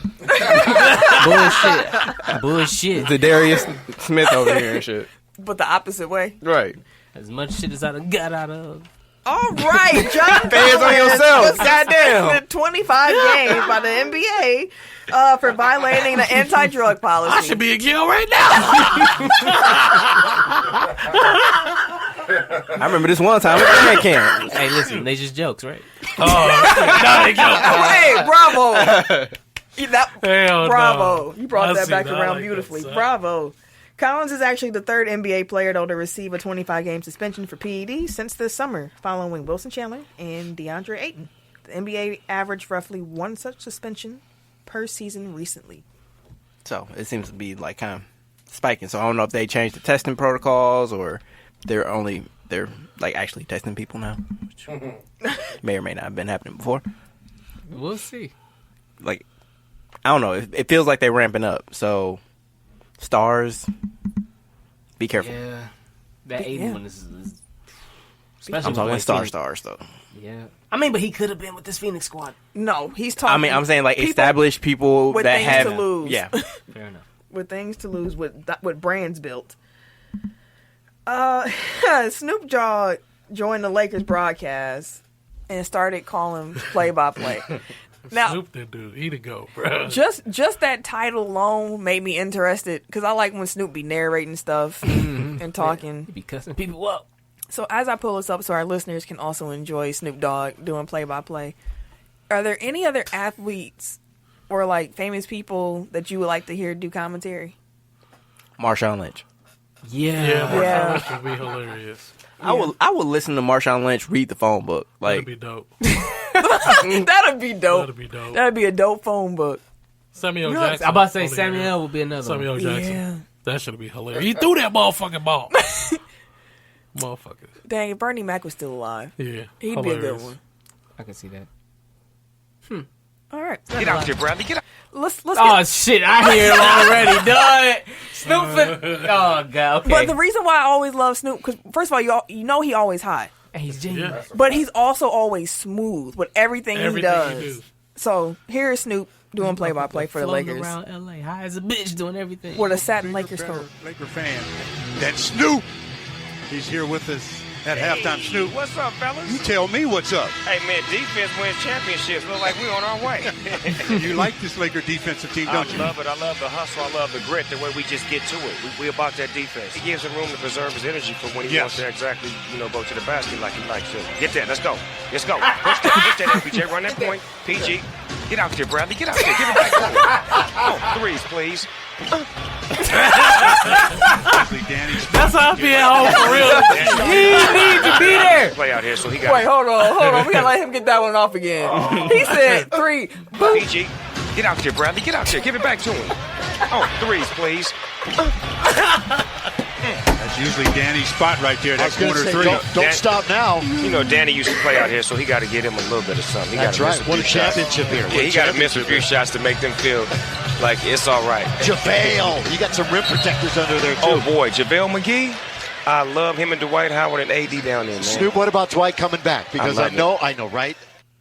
Bullshit. The Darius Smith over here and shit. But the opposite way. Right. As much shit as I done got out of. All right, John. Fans on yourself. Collins Goddamn. suspended 25 games by the NBA for violating the anti-drug policy. I should be in jail right now. I remember this one time at band camp. Hey, listen, they just jokes, right? Nah, they go. Hey, bravo. Hell Bravo. no. You brought I that see back that. I around like beautifully. that, son. Bravo. Collins is actually the third NBA player, though, to receive a 25-game suspension for PED since this summer, following Wilson Chandler and DeAndre Ayton. The NBA averaged roughly 1 such suspension per season recently. So it seems to be like kind of spiking. So I don't know if they changed the testing protocols or they're like actually testing people now, which may or may not have been happening before. We'll see. Like, I don't know. It feels like they're ramping up. So stars, be careful. Yeah. That Yeah. Aiden one is especially I'm talking with stars Phoenix. though. Yeah. I mean, but he could have been with this Phoenix squad. No, he's talking. I mean, I'm saying like people established people with that things have to lose. Yeah. Fair enough. with things to lose, with brands built. Snoop Dogg joined the Lakers broadcast and started calling play-by-play. Now, Snoop that dude. He to go, bro. just that title alone made me interested because I like when Snoop be narrating stuff and talking. He be cussing people up. So as I pull this up so our listeners can also enjoy Snoop Dogg doing play-by-play, are there any other athletes or like famous people that you would like to hear do commentary? Marshawn Lynch. Yeah, Yeah. Marshawn would be hilarious. I would listen to Marshawn Lynch read the phone book. That'd Like be dope. That'd be dope. That'd be dope. That'd be a dope phone book. Samuel know, Jackson. I'm about to say on the Samuel air. will be another Samuel one. Jackson. Yeah. That should be hilarious. He threw that motherfucking ball. Motherfucker. Dang, if Bernie Mac was still alive, Yeah. he'd be a good one. I can see that. All right, Get out here, Bradley. Get out. let's Oh get, shit! I hear it already. Done. Snoop. Oh god. Okay. But the reason why I always love Snoop, because first of all, you know he always hot, And he's genuine. Yeah. but he's also always smooth with everything he Everything does. he do. So here is Snoop doing play-by-play for the Floating Lakers around LA, high as a bitch, doing everything. with a satin Lakers coat. Laker fan. That Snoop. He's here with us at halftime. Snoop, What's up, fellas? you tell me what's up. Hey, man, defense wins championships. Look like we're on our way. You like this Laker defensive team, I don't you? love it. I love the hustle. I love the grit, the way we just get to it. We about that defense. He gives him room to preserve his energy for when he Yes. wants to exactly, go to the basket like he likes to. Get that. Let's go. Let's go. Push that, MPJ. Run that point. PG. Get out there, Bradley. Get out there. Give it back to him. Oh, threes, please. Danny. That's how I be at home for real. He needs to be there. Play out here, so he got Wait, hold on. We gotta let him get that one off again. He said 3. Boom. PG. Get out there, Bradley. Get out there. Give it back to him. Oh, threes, please. That's usually Danny's spot right there. That corner three. Dan- Stop now. Danny used to play out here, so he got to get him a little bit of something. He That's gotta right. miss a Won a few shots. championship here. Yeah, he got to miss a few shots to make them feel like it's all right. JaVale. You got some rim protectors under there, too. Oh, boy, JaVale McGee. I love him and Dwight Howard and AD down there, man. Snoop, what about Dwight coming back? Because I know, right?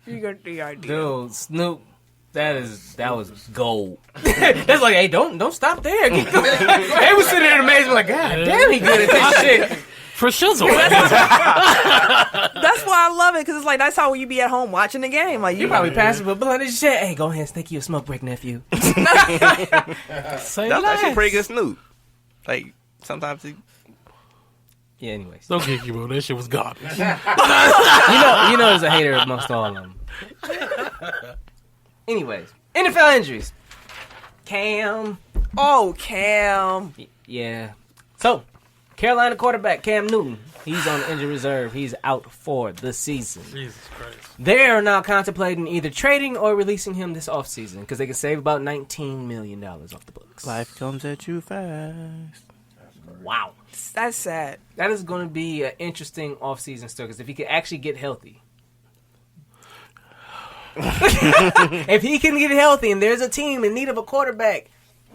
You got the idea. Dude, Snoop, that was gold. That's like, hey, don't stop there. Keep going. They was sitting there amazed, like, God damn, he good at this shit. For shizzle. That's why I love it, because it's like, that's how you be at home watching the game. Like, You probably passive, but blunt as shit. Hey, go ahead and stick you a smoke break, nephew. Say That's actually less. pretty good Snoop. Like, sometimes he... Yeah, anyways. Don't get you, bro. That shit was garbage. You know there's a hater amongst all of them. Anyways, NFL injuries. Cam. Oh, Cam. Yeah. So, Carolina quarterback Cam Newton. He's on injury reserve. He's out for the season. Jesus Christ. They are now contemplating either trading or releasing him this offseason because they can save about $19 million off the books. Life comes at you fast. Wow. That's sad. That is going to be an interesting offseason story because if he can actually get healthy. If he can get healthy and there's a team in need of a quarterback,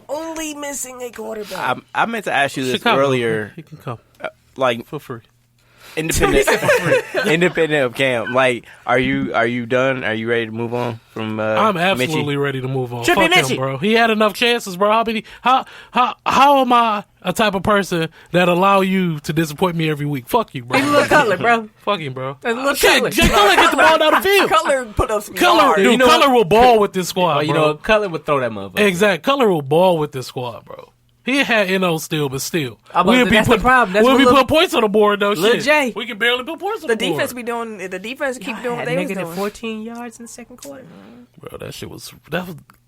only missing a quarterback. I meant to ask you this Chicago. earlier. He can come Like, for free. independent of Cam. Like, are you done? Are you ready to move on from I'm absolutely Mitchie? ready to move on. Trippy Fuck Mitchie. him, bro. He had enough chances, bro. How am I a type of person that allow you to disappoint me every week? Fuck you, bro. He's a little Cutler, bro. Fuck you, bro. That's a little Shit, Cutler. Jay Cutler get the ball down the field. Cutler put up some Cutler, yards. dude, You know Cutler will ball with this squad, Oh, you bro. know, Cutler would throw that motherfucker. Exactly. Cutler will ball with this squad, bro. He had NO still, but still. That's the problem. That's We'll what be Lil- putting points on the board, though. Lil Shit. Jay. We can barely put points on The the board. defense be doing. The defense keep doing what Had they was negative doing. 14 yards in the second quarter. Bro, that was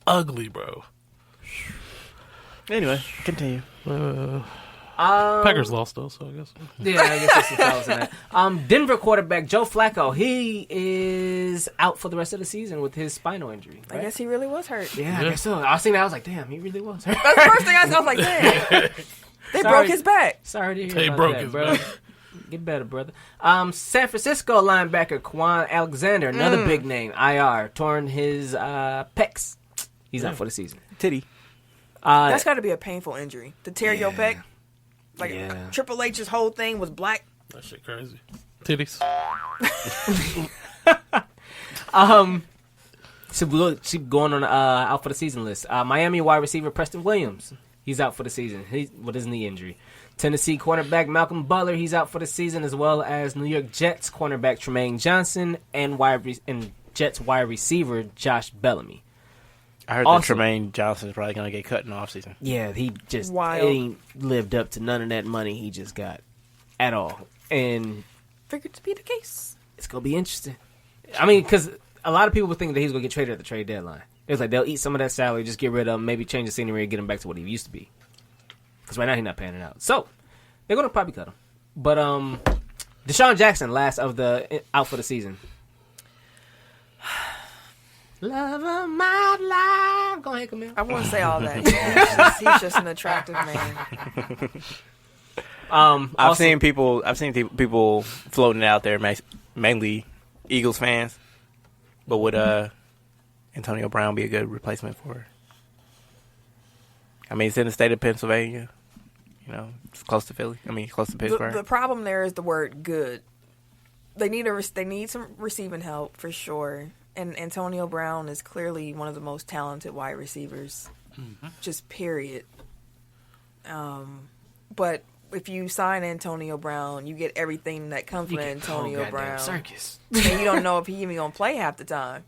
ugly, bro. Anyway, continue. Packers lost, though, so I guess. Yeah, I guess that's some fouls in that. Denver quarterback Joe Flacco, he is out for the rest of the season with his spinal injury. I guess he really was hurt. Yeah, I guess so. I was thinking that, I was like, damn, he really was hurt. That's the first thing I was like, man, they broke his back. Sorry to hear They about broke that, his bro. back. Get better, brother. San Francisco linebacker Quan Alexander, another big name, IR, torn his pecs. He's out for the season. Titty. That's got to be a painful injury to tear your pec. Like Yeah. Triple H's whole thing was black. That shit crazy. Titties. So we'll keep going on out for the season list. Miami wide receiver Preston Williams, he's out for the season. He's with his knee injury. Tennessee cornerback Malcolm Butler, he's out for the season, as well as New York Jets cornerback Tremaine Johnson and Jets wide receiver Josh Bellamy. I heard Awesome. that Tremaine Johnson's probably going to get cut in the offseason. Yeah, he just Wild. ain't lived up to none of that money he just got at all. And Figured to be the case. it's going to be interesting. I mean, because a lot of people would think that he's going to get traded at the trade deadline. It's like they'll eat some of that salary, just get rid of him, maybe change the scenery and get him back to what he used to be. Because right now he's not paying it out. So, they're going to probably cut him. But Deshaun Jackson, last of the out for the season. Love of my life. Go ahead, Camille. I wouldn't say all that. He's just an attractive man. I've seen people floating it out there, mainly Eagles fans. But would Antonio Brown be a good replacement for her? I mean, it's in the state of Pennsylvania. You know, it's close to Philly. I mean, close to Pittsburgh. The problem there is the word good. They need some receiving help for sure. And Antonio Brown is clearly one of the most talented wide receivers, just period. But if you sign Antonio Brown, you get everything that comes with Antonio Brown. Circus. And you don't know if he even gonna play half the time.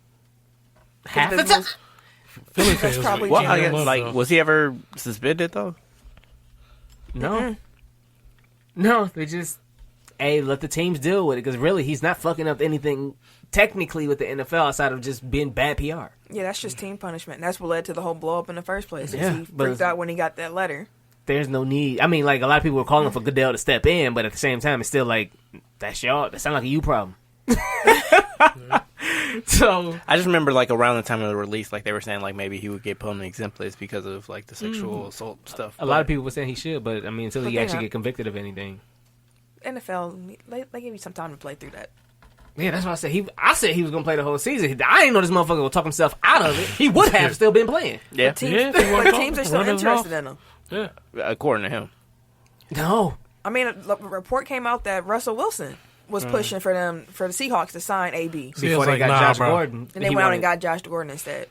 Half the time? Philly fans. probably Well, Jimmy I guess, Love, like, though. was he ever suspended though? No. No, they just, let the teams deal with it. Because really, he's not fucking up anything technically with the NFL outside of just being bad PR. Yeah, that's just team punishment. And that's what led to the whole blow up in the first place. Yeah, He but freaked out when he got that letter. There's no need. I mean, like, a lot of people were calling for Goodell to step in, but at the same time, it's still like, that's y'all. That sounds like a you problem. So, I just remember, like, around the time of the release, like, they were saying, like, maybe he would get put on the exempt list because of, like, the sexual assault stuff. a lot of people were saying he should, but I mean, until he But actually yeah. get convicted of anything. NFL, they give you some time to play through that. Yeah, that's why I said I said he was gonna play the whole season. I didn't know this motherfucker would talk himself out of it. He would have still been playing. Yeah, Teams, Yeah, if he wanna but talk, teams are still run his interested mouth. in him. Yeah. according to him. No, I mean, a report came out that Russell Wilson was pushing for the Seahawks to sign AB. See, before it's they like, got nah, Josh bro. Gordon, And they he went out wanted- and got Josh Gordon instead.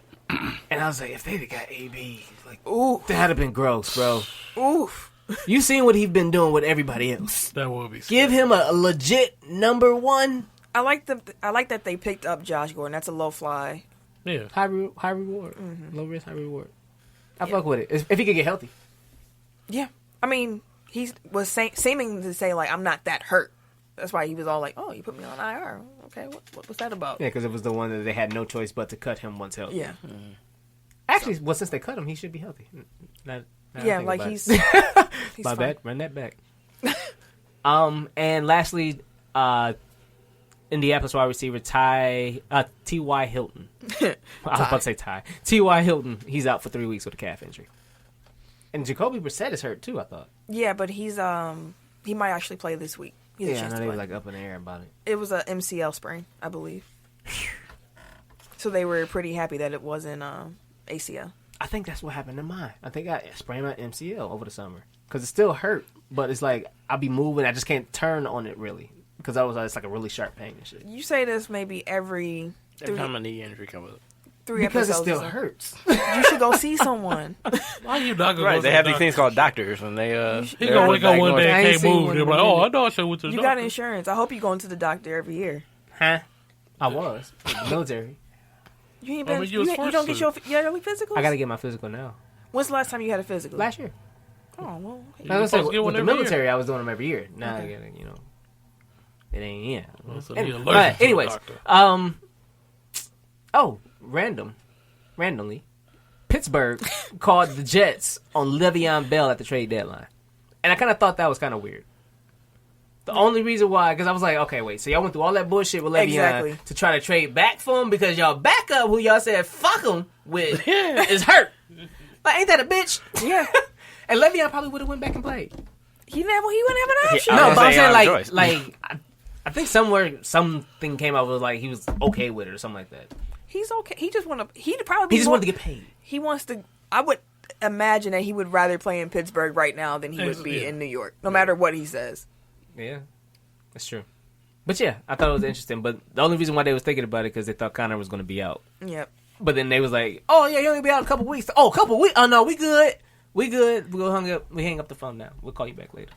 And I was like, if they'd have got AB, like, Ooh, that'd have been gross, bro. oof. You seen what he's been doing with everybody else. That would be. Give him a legit number one. I like that they picked up Josh Gordon. That's a low fly. Yeah. High reward. Low risk, high reward. I fuck with it. If he could get healthy. Yeah. I mean, he was seeming to say, like, I'm not that hurt. That's why he was all like, oh, you put me on IR. Okay, what's that about? Yeah, because it was the one that they had no choice but to cut him once healthy. Yeah. Actually, well, since they cut him, he should be healthy. Now yeah, like he's my fine. bad. Run that back. And lastly, Indianapolis wide receiver T.Y. Hilton. I was about to say Ty. T.Y. Hilton, he's out for 3 weeks with a calf injury. And Jacoby Brissett is hurt too, I thought. Yeah, but he's he might actually play this week. He's a Yeah, I chance know to they play. were like up in the air about it. It was a MCL sprain, I believe. So they were pretty happy that it wasn't ACL. I think that's what happened to mine. I think I sprained my MCL over the summer. Because it still hurt, but it's like I'll be moving. I just can't turn on it really. Because it's like a really sharp pain and shit. You say this maybe every time a knee injury comes up. 3 Because it episodes. still hurts. You should go see someone. Why you not gonna Right, go they see have the these things doctor? called doctors, and they He gonna wake up one day I and ain't can't seen move. one They're in like, a oh, minute. I know I should went to the You doctor. got insurance. I hope you go into the doctor every year. Huh? I was. Military. You ain't I been. mean, you was you forced don't get to. your yearly physicals. I got to get my physical now. When's the last time you had a physical? Last year. Oh well. You I was saying, supposed to get one with the every military, year. I was doing them every year. Now Okay. I got to, it ain't in. Well, so Anyway, he allergic to the anyways, doctor. randomly, Pittsburgh called the Jets on Le'Veon Bell at the trade deadline. And I kind of thought that was kind of weird. The only reason why, because I was like, okay, wait, so y'all went through all that bullshit with Le'Veon Exactly. to try to trade back for him because y'all backup, who y'all said fuck him with, is hurt. Like, ain't that a bitch? Yeah. And Le'Veon probably would have went back and played. He wouldn't have an option. I No, was but I'm saying saying choice. I think somewhere something came out was like he was okay with it or something like that. He's okay. He just want to. He'd probably. He just wanted to get paid. He wants to. I would imagine that he would rather play in Pittsburgh right now than he would be Yeah. in New York, no matter what he says. Yeah, that's true. But yeah, I thought it was interesting. But the only reason why they was thinking about it because they thought Connor was going to be out. Yep. But then they was like, "Oh yeah, you only be out a couple weeks. Oh, a couple weeks. Oh no, we good. We good. We'll hang up the phone now. We'll call you back later."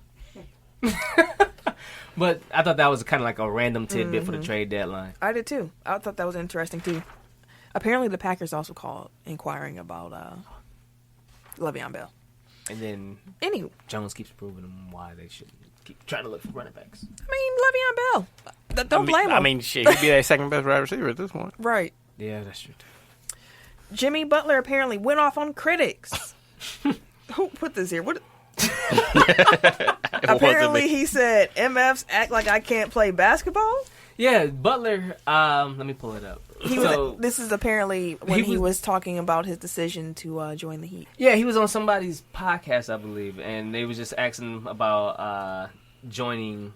But I thought that was kind of like a random tidbit for the trade deadline. I did too. I thought that was interesting too. Apparently, the Packers also called inquiring about Le'Veon Bell. And then Anyway, Jones keeps proving them why they should keep trying to look for running backs. I mean Le'Veon Bell. Don't blame him. I mean, shit, he'd be their second best wide receiver at this point. right. Yeah, that's true. Jimmy Butler apparently went off on critics. Who put this here? What? Apparently, he said MFs act like I can't play basketball. Yeah, Butler. Let me pull it up. This is apparently when he was talking about his decision to join the Heat. Yeah, he was on somebody's podcast, I believe, and they was just asking about joining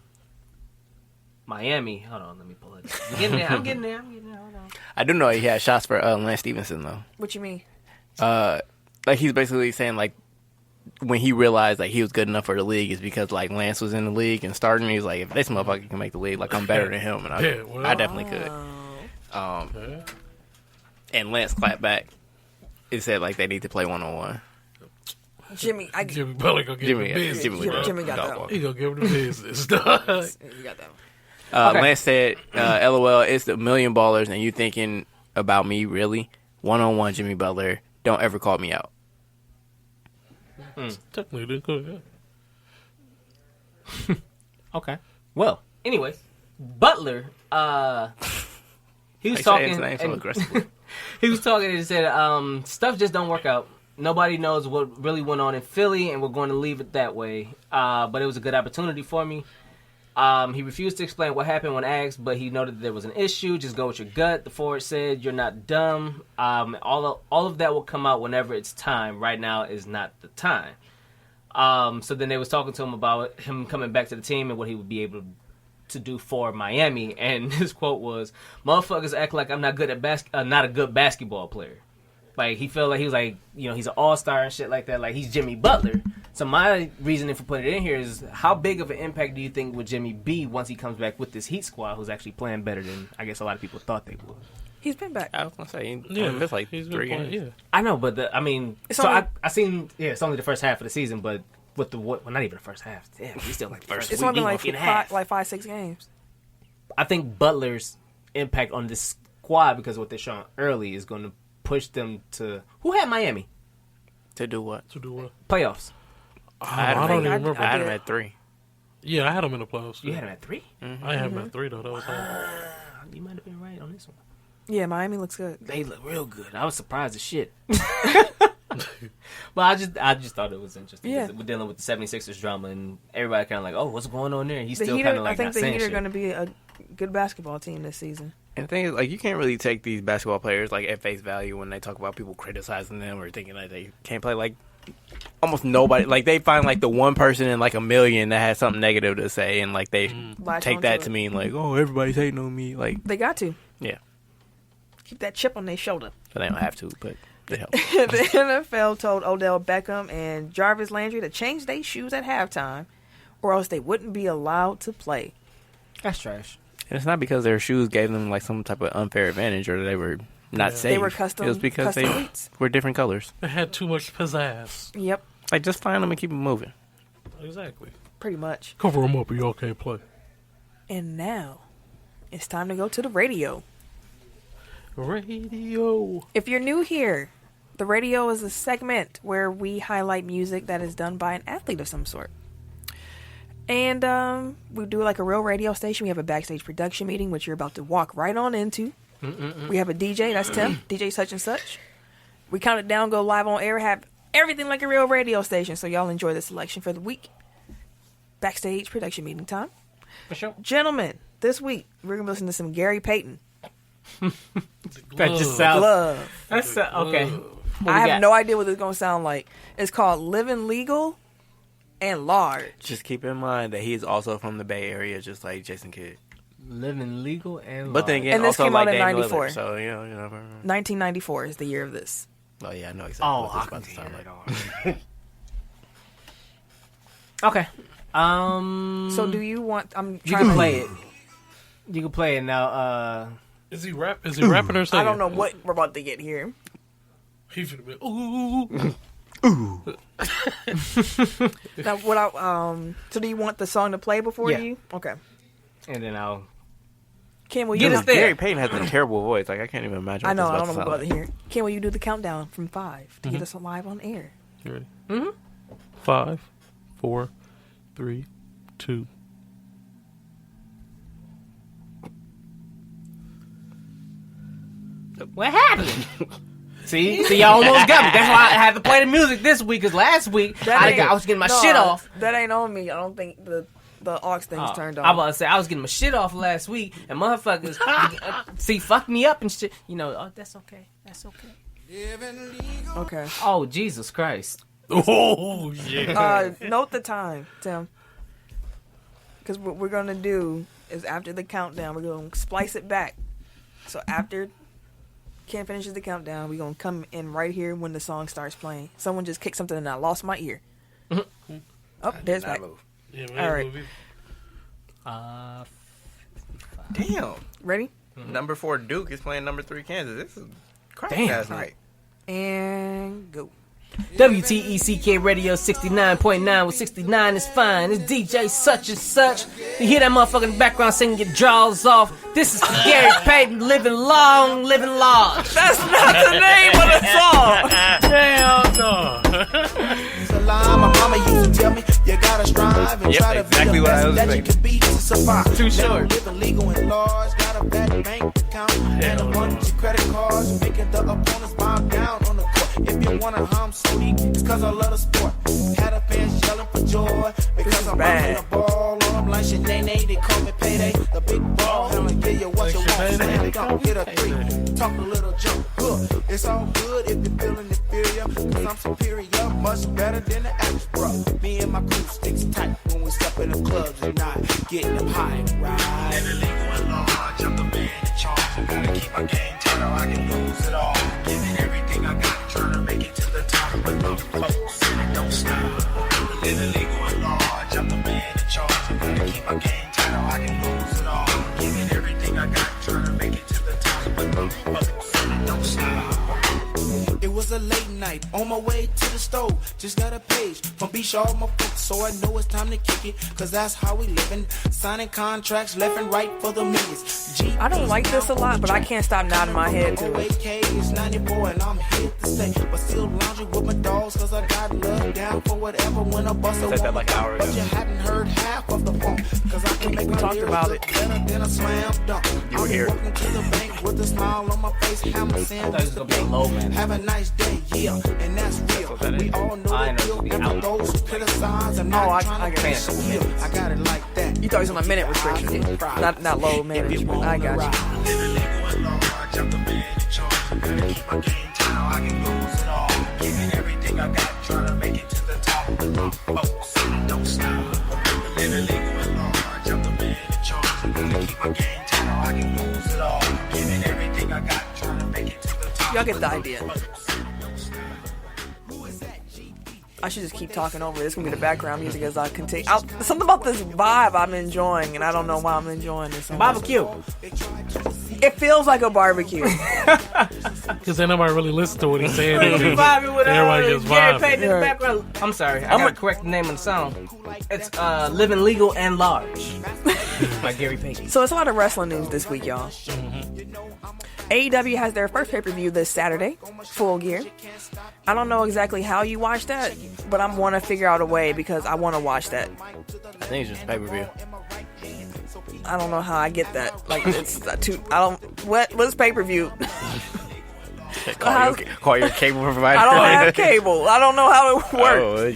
Miami. Hold on, let me pull it up. I'm getting there. Hold on. I do know he had shots for Lance Stevenson though. What you mean? Like he's basically saying like when he realized like he was good enough for the league is because like Lance was in the league and starting. He was like, if this motherfucker can make the league, like I'm better than him, and I definitely could. And Lance clapped back. It said like they need to play 1-on-1. Jimmy Butler gonna give him the business. Jimmy got that one. He gonna give him the business. Dog. You got that one. Lance said, LOL, it's the million ballers and you thinking about me, really? 1-on-1 Jimmy Butler. Don't ever call me out. Technically, they could. Yeah. Okay. Well, anyway, Butler. He was Like, say talking. his name so and- aggressively. He was talking and he said, stuff just don't work out. Nobody knows what really went on in Philly, and we're going to leave it that way. But it was a good opportunity for me. He refused to explain what happened when asked, but he noted that there was an issue. Just go with your gut. The forward said, you're not dumb. All of that will come out whenever it's time. Right now is not the time. So then they was talking to him about him coming back to the team and what he would be able to do for Miami. And his quote was, motherfuckers act like I'm not good at not a good basketball player. Like, he felt like he was like, he's an all-star and shit like that. Like, he's Jimmy Butler. So my reasoning for putting it in here is, how big of an impact do you think would Jimmy be once he comes back with this Heat squad, who's actually playing better than I guess a lot of people thought they would? He's been back. I was going to say, Yeah, it's like he's 3 been playing, games. yeah. I know, but I It's only- seen, it's only the first half of the season, but with the what? Well, not even the first half. Damn, he's still like the first It's week only like and a half. 5-6 games. I think Butler's impact on this squad because of what they're showing early is going to push them to. Who had Miami? To do what? Playoffs. I don't even remember. I had him at 3. Yeah, I had him in the playoffs. You had him at 3? I had him at 3 though. That was hard. You might have been right on this one. Yeah, Miami looks good. They look real good. I was surprised as shit. But I just thought it was interesting. Yeah. We're dealing with the 76ers drama, and everybody kind of like, oh, what's going on there? And he's The still Heat kind of are, like I think not the saying Heat are shit. going to be a good basketball team this season. And the thing is, like, you can't really take these basketball players like at face value when they talk about people criticizing them or thinking that they can't play. Like, almost nobody, like, they find like the one person in like a million that has something negative to say, and like they Latch take onto that it. to mean like, oh, everybody's hating on me. Like, They got to yeah, keep that chip on their shoulder. but they don't have to. But they help. The NFL told Odell Beckham and Jarvis Landry to change their shoes at halftime, or else they wouldn't be allowed to play. That's trash. And it's not because their shoes gave them like some type of unfair advantage or they were not safe. They were custom. It was because custom they cleats. were different colors. It had too much pizzazz. Yep, Like, just find them and keep them moving. Exactly. pretty much. Cover them up or y'all can't play. And now, it's time to go to the radio. Radio. If you're new here, the radio is a segment where we highlight music that is done by an athlete of some sort. And we do like a real radio station. We have a backstage production meeting, which you're about to walk right on into. We have a DJ, that's Tim, DJ such and such. We count it down, go live on air, have everything like a real radio station. So y'all enjoy the selection for the week. Backstage production meeting time. For sure. Gentlemen, this week we're going to listen to some Gary Payton. That just sounds. Glove. That's okay. What I we have got? no idea what it's going to sound like. It's called Livin Legal and Large. Just keep in mind that he is also from the Bay Area, just like Jason Kidd. Living legal and But then again, And this also came like out in Dame 94. Lillard, so you know. 1994 is the year of this. Oh yeah, I know exactly Oh, what I this can about to sound hear like. it all. Okay. So do you want... I'm You trying can to play it. You can play it now. Is he rapping or singing? I don't know what we're about to get here. He finna be, ooh. Now, what I so do you want the song to play before Yeah. you? Okay. And then I'll. Ken, will Get you... us there. Gary Payton has a terrible voice. Like, I can't even imagine. I What know, this I about don't know to what sound we're about like. to hear. Ken, will you do the countdown from 5 to get us live on air? You ready? Mm-hmm. 5, 4, 3, 2. What happened? See, y'all almost got me. That's why I had to play the music this week. Cause last week I was getting my shit off. That ain't on me. I don't think the aux thing's turned I was on. about to say I was getting my shit off last week, and motherfuckers see fuck me up and shit. You know, oh, that's okay. That's okay. Okay. Oh Jesus Christ! Oh, yeah. Note the time, Tim. Because what we're going to do is after the countdown, we're going to splice it back. So after Ken finishes the countdown, we're going to come in right here when the song starts playing. Someone just kicked something and I lost my ear. Oh, there's back. Yeah, man, All right. Damn. Ready? Number 4 Duke is playing number 3 Kansas. This is crazy. Damn. Last All night. right. And go. WTECK Radio 69.9 with 69 is fine. It's DJ such and such. You hear that motherfucker in the background singing your jaws off. This is for Gary Payton, living long, living large. That's not the name of the song. Hell no. My mama used to tell me you gotta strive and Yep, try to exactly be the what I best was that you thinking. can be to survive. Too short. Living legal and large, got a fat bank account and a bunch of credit cards, making the opponents bow down on the court. If you wanna harm Sodi, it's cause I love the sport. Had a fans yelling for joy because I'm bad. out the ball on like Shanae, they call me Payday. The big ball, hell yeah, you what you want. Slam dunk, hit a 3, talk a little jump. Good, it's all good if you're feeling inferior, cause I'm superior, much better than the average, bro. Me and my crew sticks tight when we step in the clubs and not getting them high, right? Living legal and large, I'm the man in charge. I gotta keep my game tight or I can lose it all. Giving everything I got, trying to make it to the top, but I'm close and it don't stop. Living legal and large, I'm the man in charge. I gotta keep my game tight or I can lose it all. Giving everything I got, trying to make it to the top, but I'm close and it don't stop. It was a late night on my way to the the stove. Just got a page from B-Shaw, my folks, so I know it's time to kick it. Cause that's how we living. Signing contracts left and right for the millions. I don't like this a lot, but I can't stop nodding my head to it. It's 94 and I'm here to stay. But still lounging with my dogs cause I got love down for whatever when a buster Said that like an hour ago. But you hadn't heard half of the phone. Cause I can make We talked about it. better than a slam dunk. You were here. Walking to the bank with a smile on my face. Hammer saying thought it was gonna be a low man. have a nice day, yeah, and that's real. We all know I the know deal. it's gonna be And for out. those who criticize, I'm Oh, not I trying to get it. feel. I got it like that. You thought it was on a minute restriction, not low management. I got you. Y'all get the idea. I should just keep talking over it. It's gonna be the background music as I continue. Something about this vibe I'm enjoying, and I don't know why I'm enjoying this. So much. Barbecue. It feels like a barbecue. Because then nobody really listens to what he's saying. We vibing with Everybody gets Gary vibing. Payton in the background. I'm sorry, I gotta correct the name of the song. It's Livin Legal and Large by Gary Payton. So it's a lot of wrestling news this week, y'all. AEW has their first pay-per-view this Saturday, Full Gear. I don't know exactly how you watch that, but I'm want to figure out a way because I want to watch that. I think it's just pay-per-view. I don't know how I get that. Like it's too. I don't. What's pay-per-view? Call your cable provider. I don't have cable. I don't know how it works. Oh,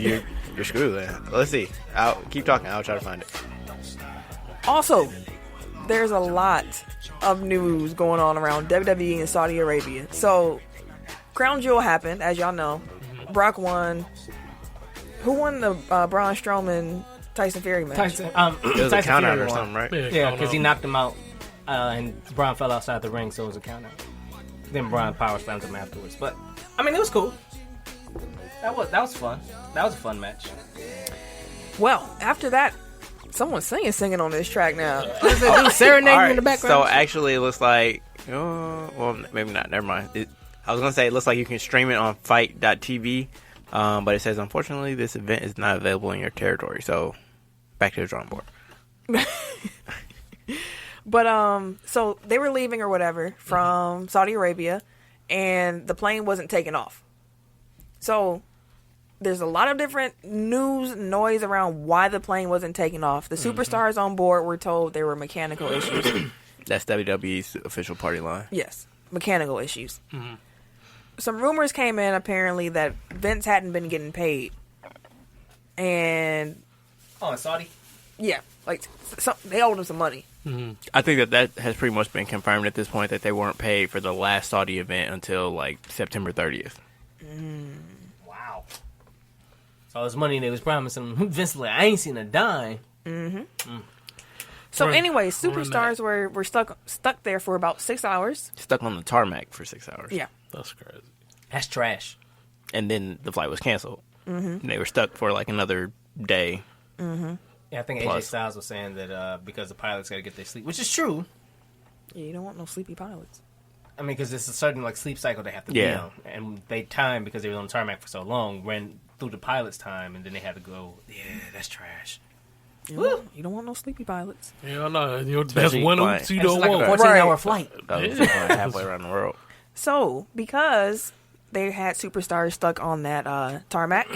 you're screwed then. Let's see. I'll keep talking. I'll try to find it. Also, there's a lot of news going on around WWE and Saudi Arabia. So, Crown Jewel happened, as y'all know. Brock won. Who won the Braun Strowman Tyson Fury match? It was a count out or won. something, right? Yeah, because he knocked him out, and Braun fell outside the ring, so it was a count out. Then Braun power slammed him afterwards. But I mean, it was cool. That was fun. That was a fun match. Well, after that, someone's singing on this track now. Serenading All right, in the background. so actually it looks like, well, maybe not. Never mind. I was going to say it looks like you can stream it on fight.tv, but it says, unfortunately, this event is not available in your territory. So, back to the drawing board. But, so they were leaving or whatever from Saudi Arabia, and the plane wasn't taking off. So, there's a lot of different noise around why the plane wasn't taking off. The superstars on board were told there were mechanical issues. That's WWE's official party line. Yes, mechanical issues. Some rumors came in, apparently, that Vince hadn't been getting paid. And, Oh, in Saudi? yeah, like, they owed him some money. I think that has pretty much been confirmed at this point that they weren't paid for the last Saudi event until, like, September 30th. Wow. So all this money they was promising him, Vince like, I ain't seen a dime. So Right. anyway, Run superstars were stuck there for about 6 hours. Stuck on the tarmac for 6 hours. Yeah. That's crazy. That's trash. And then the flight was canceled. They were stuck for, like, another day. Yeah, I think AJ Plus. Styles was saying that because the pilots got to get their sleep, which is true. Yeah, you don't want no sleepy pilots. I mean, because it's a certain like sleep cycle they have to be Yeah. on, and they time because they were on the tarmac for so long ran through the pilot's time, and then they had to go. Yeah, that's trash. You don't want no sleepy pilots. Yeah, no, that's Especially one flying. of you It's don't like a want. 14-hour Right. flight. That was just flying halfway around the world. So, because they had superstars stuck on that tarmac,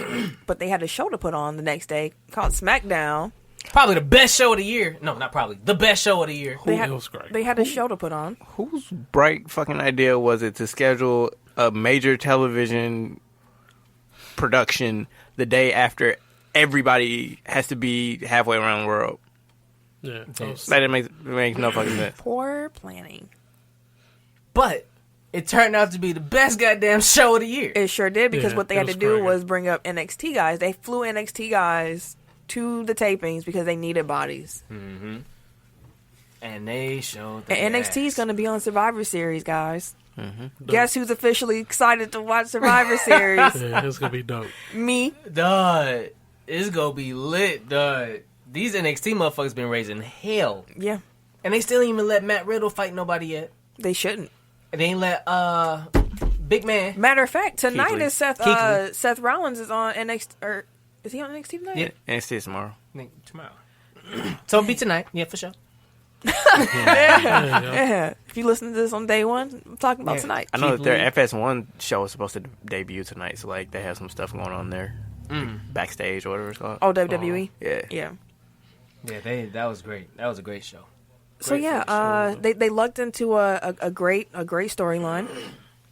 but they had a show to put on the next day called SmackDown. Probably the best show of the year. No, not probably. The best show of the year. They It was great. They had a show to put on. Whose bright fucking idea was it to schedule a major television production the day after everybody has to be halfway around the world? Yeah. That makes no fucking sense. Poor planning. But it turned out to be the best goddamn show of the year. It sure did, because Yeah, what they it had to was do crazy. was bring up NXT guys. They flew NXT guys to the tapings because they needed bodies. And they showed And their NXT is ass. going to be on Survivor Series, guys. Guess who's officially excited to watch Survivor Series? Yeah, it's gonna be dope. Me. Dud. It's gonna be lit, dud. These NXT motherfuckers been raising hell. Yeah, And they still ain't even let Matt Riddle fight nobody yet. they shouldn't. And they ain't let Big man. Matter of fact, tonight Keekly. is Seth Rollins is on NXT, or is he on NXT tonight? Yeah. And it's tomorrow. Tomorrow. So it'll be tonight. Yeah, for sure. Yeah. If you listen to this on day one, I'm talking about tonight. I know that their FS1 show is supposed to debut tonight, so like they have some stuff going on there, backstage or whatever it's called. Oh, WWE. Yeah. Yeah. Yeah, that was great. That was a great show. So yeah, they lucked into a great storyline,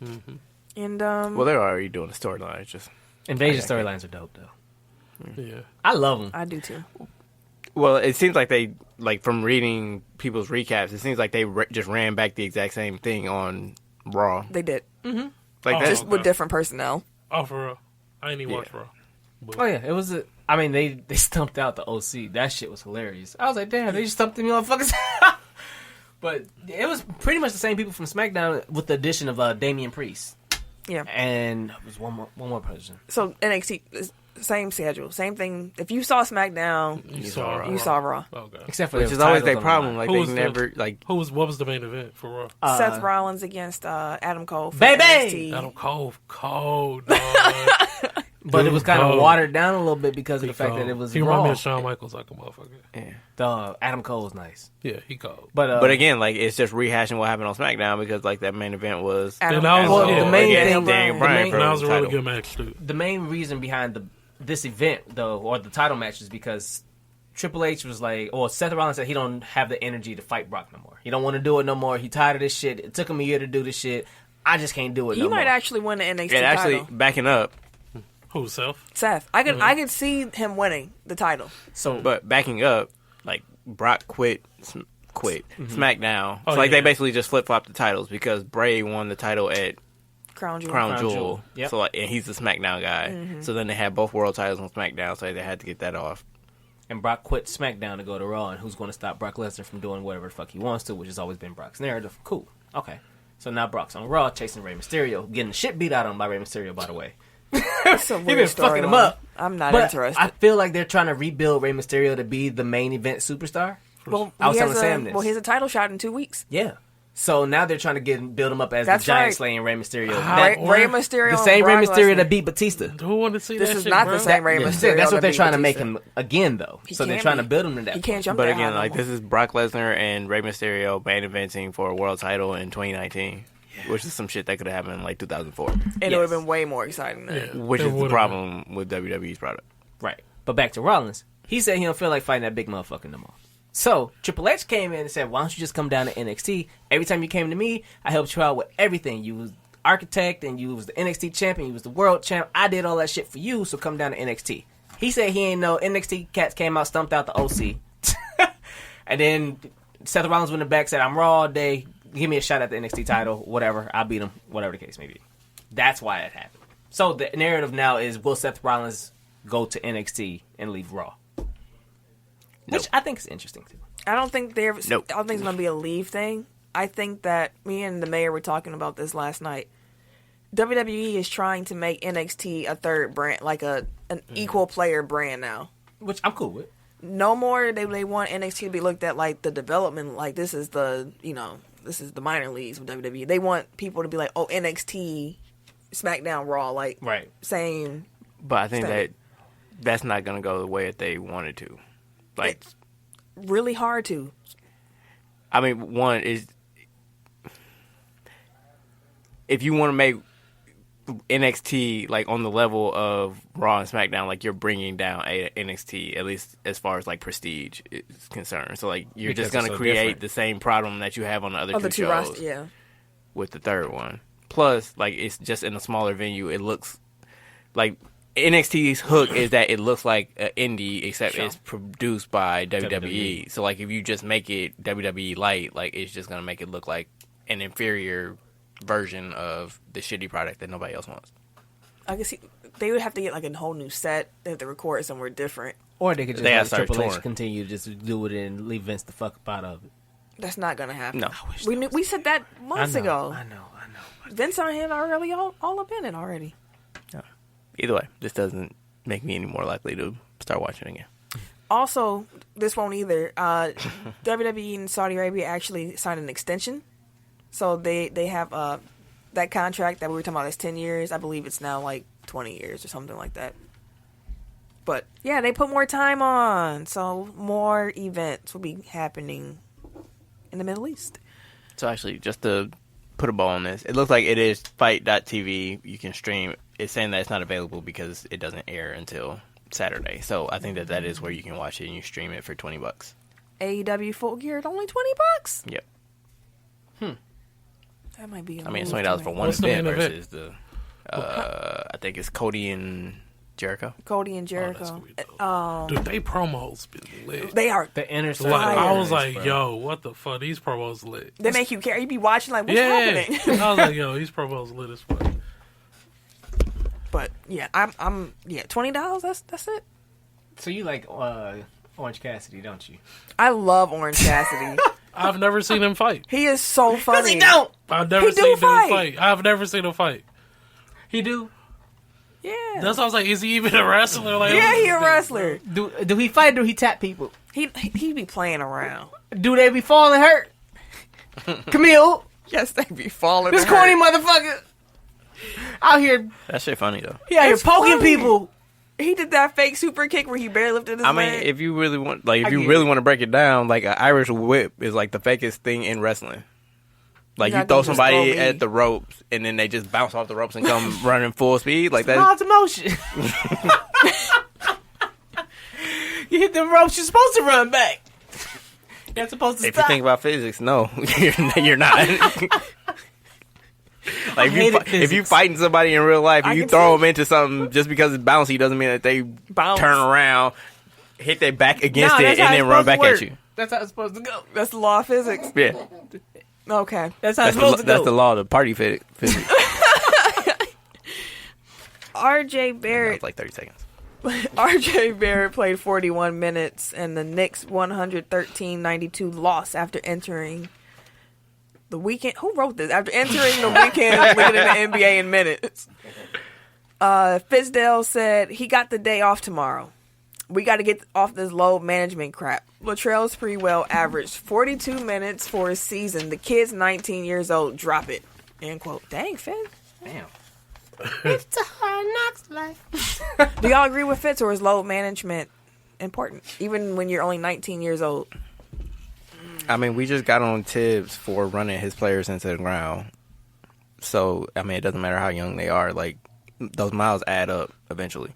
and Well, they're already doing the storyline. It's just Invasion storylines are dope though. Yeah. I love them. I do too. well, it seems like they from reading people's recaps. It seems like they just ran back the exact same thing on Raw. They did. Like Oh, that. Just with different personnel. Oh, for real. I ain't even watch Raw. Oh yeah, it was. I mean, they stumped out the OC. That shit was hilarious. I was like, damn, they just stumped the motherfuckers. But it was pretty much the same people from SmackDown with the addition of Damian Priest. Yeah. And it was one more person. So NXT, is same schedule, same thing. If you saw SmackDown, You saw Raw. you saw Raw. Okay. Except for Which there is was always titles their on the problem. line. Like Who was they never like. What was the main event for Raw? Seth Rollins against Adam Cole. For Baby! NXT. Adam Cole, cold, dog. But it was kind of Cold. watered down a little bit because of the fact Cold. that it was He reminded me Raw. of Shawn Michaels like a motherfucker. Yeah. The Adam Cole was nice. Yeah, he cold. But again, like it's just rehashing what happened on SmackDown because like that main event was Adam And that was- Cole. well, the main against thing- Daniel the Bryan main- for And that the was a really title. good match too. The main reason behind this event, though, or the title match, is because Triple H was like, or Seth Rollins said he don't have the energy to fight Brock no more. He don't want to do it no more. He tired of this shit. It took him a year to do this shit. I just can't do it He no might more. actually win the NXT And actually title. backing up, Who, Seth? Seth, I could see him winning the title. So, but backing up, like Brock quit SmackDown. Oh, so like yeah. they basically just flip flopped the titles because Bray won the title at Crown Jewel. Crown Jewel. Jewel. Yep. So like, and he's the SmackDown guy. So then they had both world titles on SmackDown, so they had to get that off. and Brock quit SmackDown to go to Raw, and who's going to stop Brock Lesnar from doing whatever the fuck he wants to, which has always been Brock's narrative. Cool. Okay. So now Brock's on Raw chasing Rey Mysterio, getting the shit beat out of him by Rey Mysterio, by the way. It's a He weird been fucking him storyline. up. I'm not But interested. I feel like they're trying to rebuild Rey Mysterio to be the main event superstar. well, I was he has telling Sam this. Well, he has a title shot in 2 weeks. Yeah. So now they're trying to build him up as That's the giant right. slaying Rey Mysterio. Rey Mysterio. The same and Rey Brock Mysterio Lesnar. that beat Batista. Who wanted to see This that is shit, not bro? the same Rey Yeah, Mysterio. that's what that they're beat trying to make Batista. him again, though. He So they're can't trying to be. build him to that He point. can't jump But that again, high like no this more. is Brock Lesnar and Rey Mysterio main eventing for a world title in 2019, which is some shit that could have happened in like 2004, And it Yes. would have been way more exciting than Yeah, which it is the would've problem with WWE's product. Right. But back to Rollins. He said he don't feel like fighting that big motherfucker no more. So Triple H came in and said, why don't you just come down to NXT? Every time you came to me, I helped you out with everything. You was architect and you was the NXT champion. You was the world champ. I did all that shit for you, so come down to NXT. He said he ain't know. NXT cats came out, stumped out the OC. And then Seth Rollins went back, said, I'm Raw all day. Give me a shot at the NXT title. Whatever. I'll beat him. Whatever the case may be. That's why it happened. So the narrative now is, will Seth Rollins go to NXT and leave Raw? Which I think is interesting, too. I don't think they're. Nope. I don't think it's gonna be a leave thing. I think that me and the mayor were talking about this last night. WWE is trying to make NXT a third brand, like an equal player brand now. Which I'm cool with. No more. They want NXT to be looked at like the development. Like this is the this is the minor leagues with WWE. They want people to be like, oh, NXT, SmackDown, Raw, like Right. same. But I think Same. that's not going to go the way that they wanted to. Like, It's really hard to. I mean, one is if you want to make NXT like on the level of Raw and SmackDown, like you're bringing down NXT, at least as far as like prestige is concerned. So like you're Because just going it's to so create different. the same problem that you have on the other Other two two shows rosters, yeah. with the third one. Plus, like it's just in a smaller venue. It looks like NXT's hook is that it looks like an indie, except it's produced by WWE. So like if you just make it WWE light, like it's just gonna make it look like an inferior version of the shitty product that nobody else wants. I guess they would have to get like a whole new set. They have to record it somewhere different. Or they could just They let gotta start Triple H touring. continue to just do it and leave Vince the fuck up out of it. That's not gonna happen. No. We said that months ago. I know. Vince on him already all up in it already. Either way, this doesn't make me any more likely to start watching again. Also, this won't either. WWE and Saudi Arabia actually signed an extension, so they have that contract that we were talking about is 10 years. I believe it's now like 20 years or something like that. But yeah, they put more time on, so more events will be happening in the Middle East. So actually, just to put a ball on this, it looks like it is fight.tv. You can stream. It's saying that it's not available because it doesn't air until Saturday. So I think that is where you can watch it and you stream it for $20. AEW Full Gear at only $20? Yep. That might be. I mean, it's $20 for one What's the event main event? versus the. I think it's Cody and Jericho. Cody and Jericho. Dude, they promos been lit. They are. The inner Like, I was circle, like, bro. yo, what the fuck? These promos lit. They make you care. You be watching like, what's Yeah. happening? I was like, yo, these promos lit as fuck. But yeah, I'm $20. That's it. So you like Orange Cassidy, don't you? I love Orange Cassidy. I've never seen him fight. He is so funny. He don't. I've never He do seen him fight. fight. I've never seen him fight. He do. Yeah. That's why I was like, is he even a wrestler? Like, Yeah, he a wrestler. Do he fight or do he tap people? He be playing around. Do they be falling hurt? Camille, Yes, they be falling. this and corny hurt. motherfucker out here, That shit funny though. he out here It's poking funny. people. He did that fake super kick where he barely lifted his I mean, leg. if you really want, I get want to break it down, like an Irish whip is like the fakest thing in wrestling. Like You're you not throw gonna just somebody throw me. at the ropes and then they just bounce off the ropes and come running full speed like that. Laws of motion. You hit them ropes, you're supposed to run back. You're not supposed to If you stop. think about physics, no, you're not. Like if you fighting somebody in real life and I you can throw see. them into something just because it's bouncy doesn't mean that they Bounce. turn around, hit their back against Nah, it, that's how and it's then run supposed to back at work. you. That's how it's supposed to go. That's the law of physics. Yeah, Okay. That's how it's supposed to go. that's the law of the party physics. RJ Barrett. It's like 30 seconds. RJ Barrett played 41 minutes, and the Knicks 113-92 loss after entering the weekend. Who wrote this? After entering the weekend leading the NBA in minutes. Fizdale said he got the day off tomorrow. We got to get off this load management crap. Latrell Sprewell averaged 42 minutes for a season. The kid's 19 years old. Drop it. End quote. Dang, Fizz. Damn. It's a hard knocks life. Do y'all agree with Fitz, or is load management important, even when you're only 19 years old? I mean, we just got on Tibbs for running his players into the ground. So, I mean, it doesn't matter how young they are. Like, those miles add up eventually.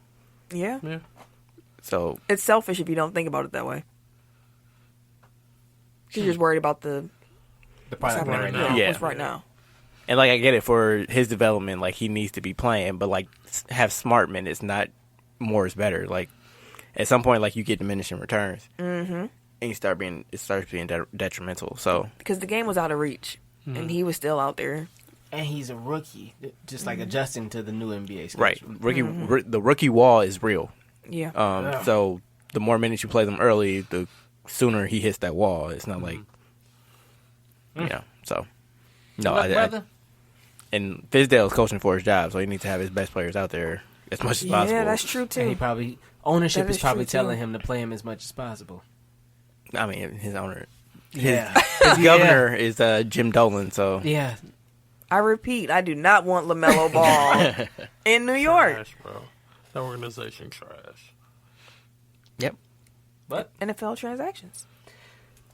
Yeah. Yeah. So, It's selfish if you don't think about it that way. You're just worried about the The what's product happening right right now. now. Yeah. What's right now. and like, I get it for his development. Like, he needs to be playing, but like, have smart minutes, not more is better. Like, at some point, like, you get diminishing returns. Mm-hmm. And it starts being detrimental. So, Because the game was out of reach, and he was still out there. And he's a rookie, just like adjusting to the new NBA schedule. right. The rookie wall is real. Yeah. So, the more minutes you play them early, the sooner he hits that wall. It's not like, so. No, What, brother? And Fizdale's coaching for his job, so he needs to have his best players out there as much as possible. Yeah, that's true, And he too. probably ownership That is is probably true, too. telling him to play him as much as possible. I mean, his owner, Yeah, his governor is Jim Dolan, so yeah. I repeat, I do not want LaMelo Ball in New York. Trash, bro. That organization trash. yep. But NFL transactions.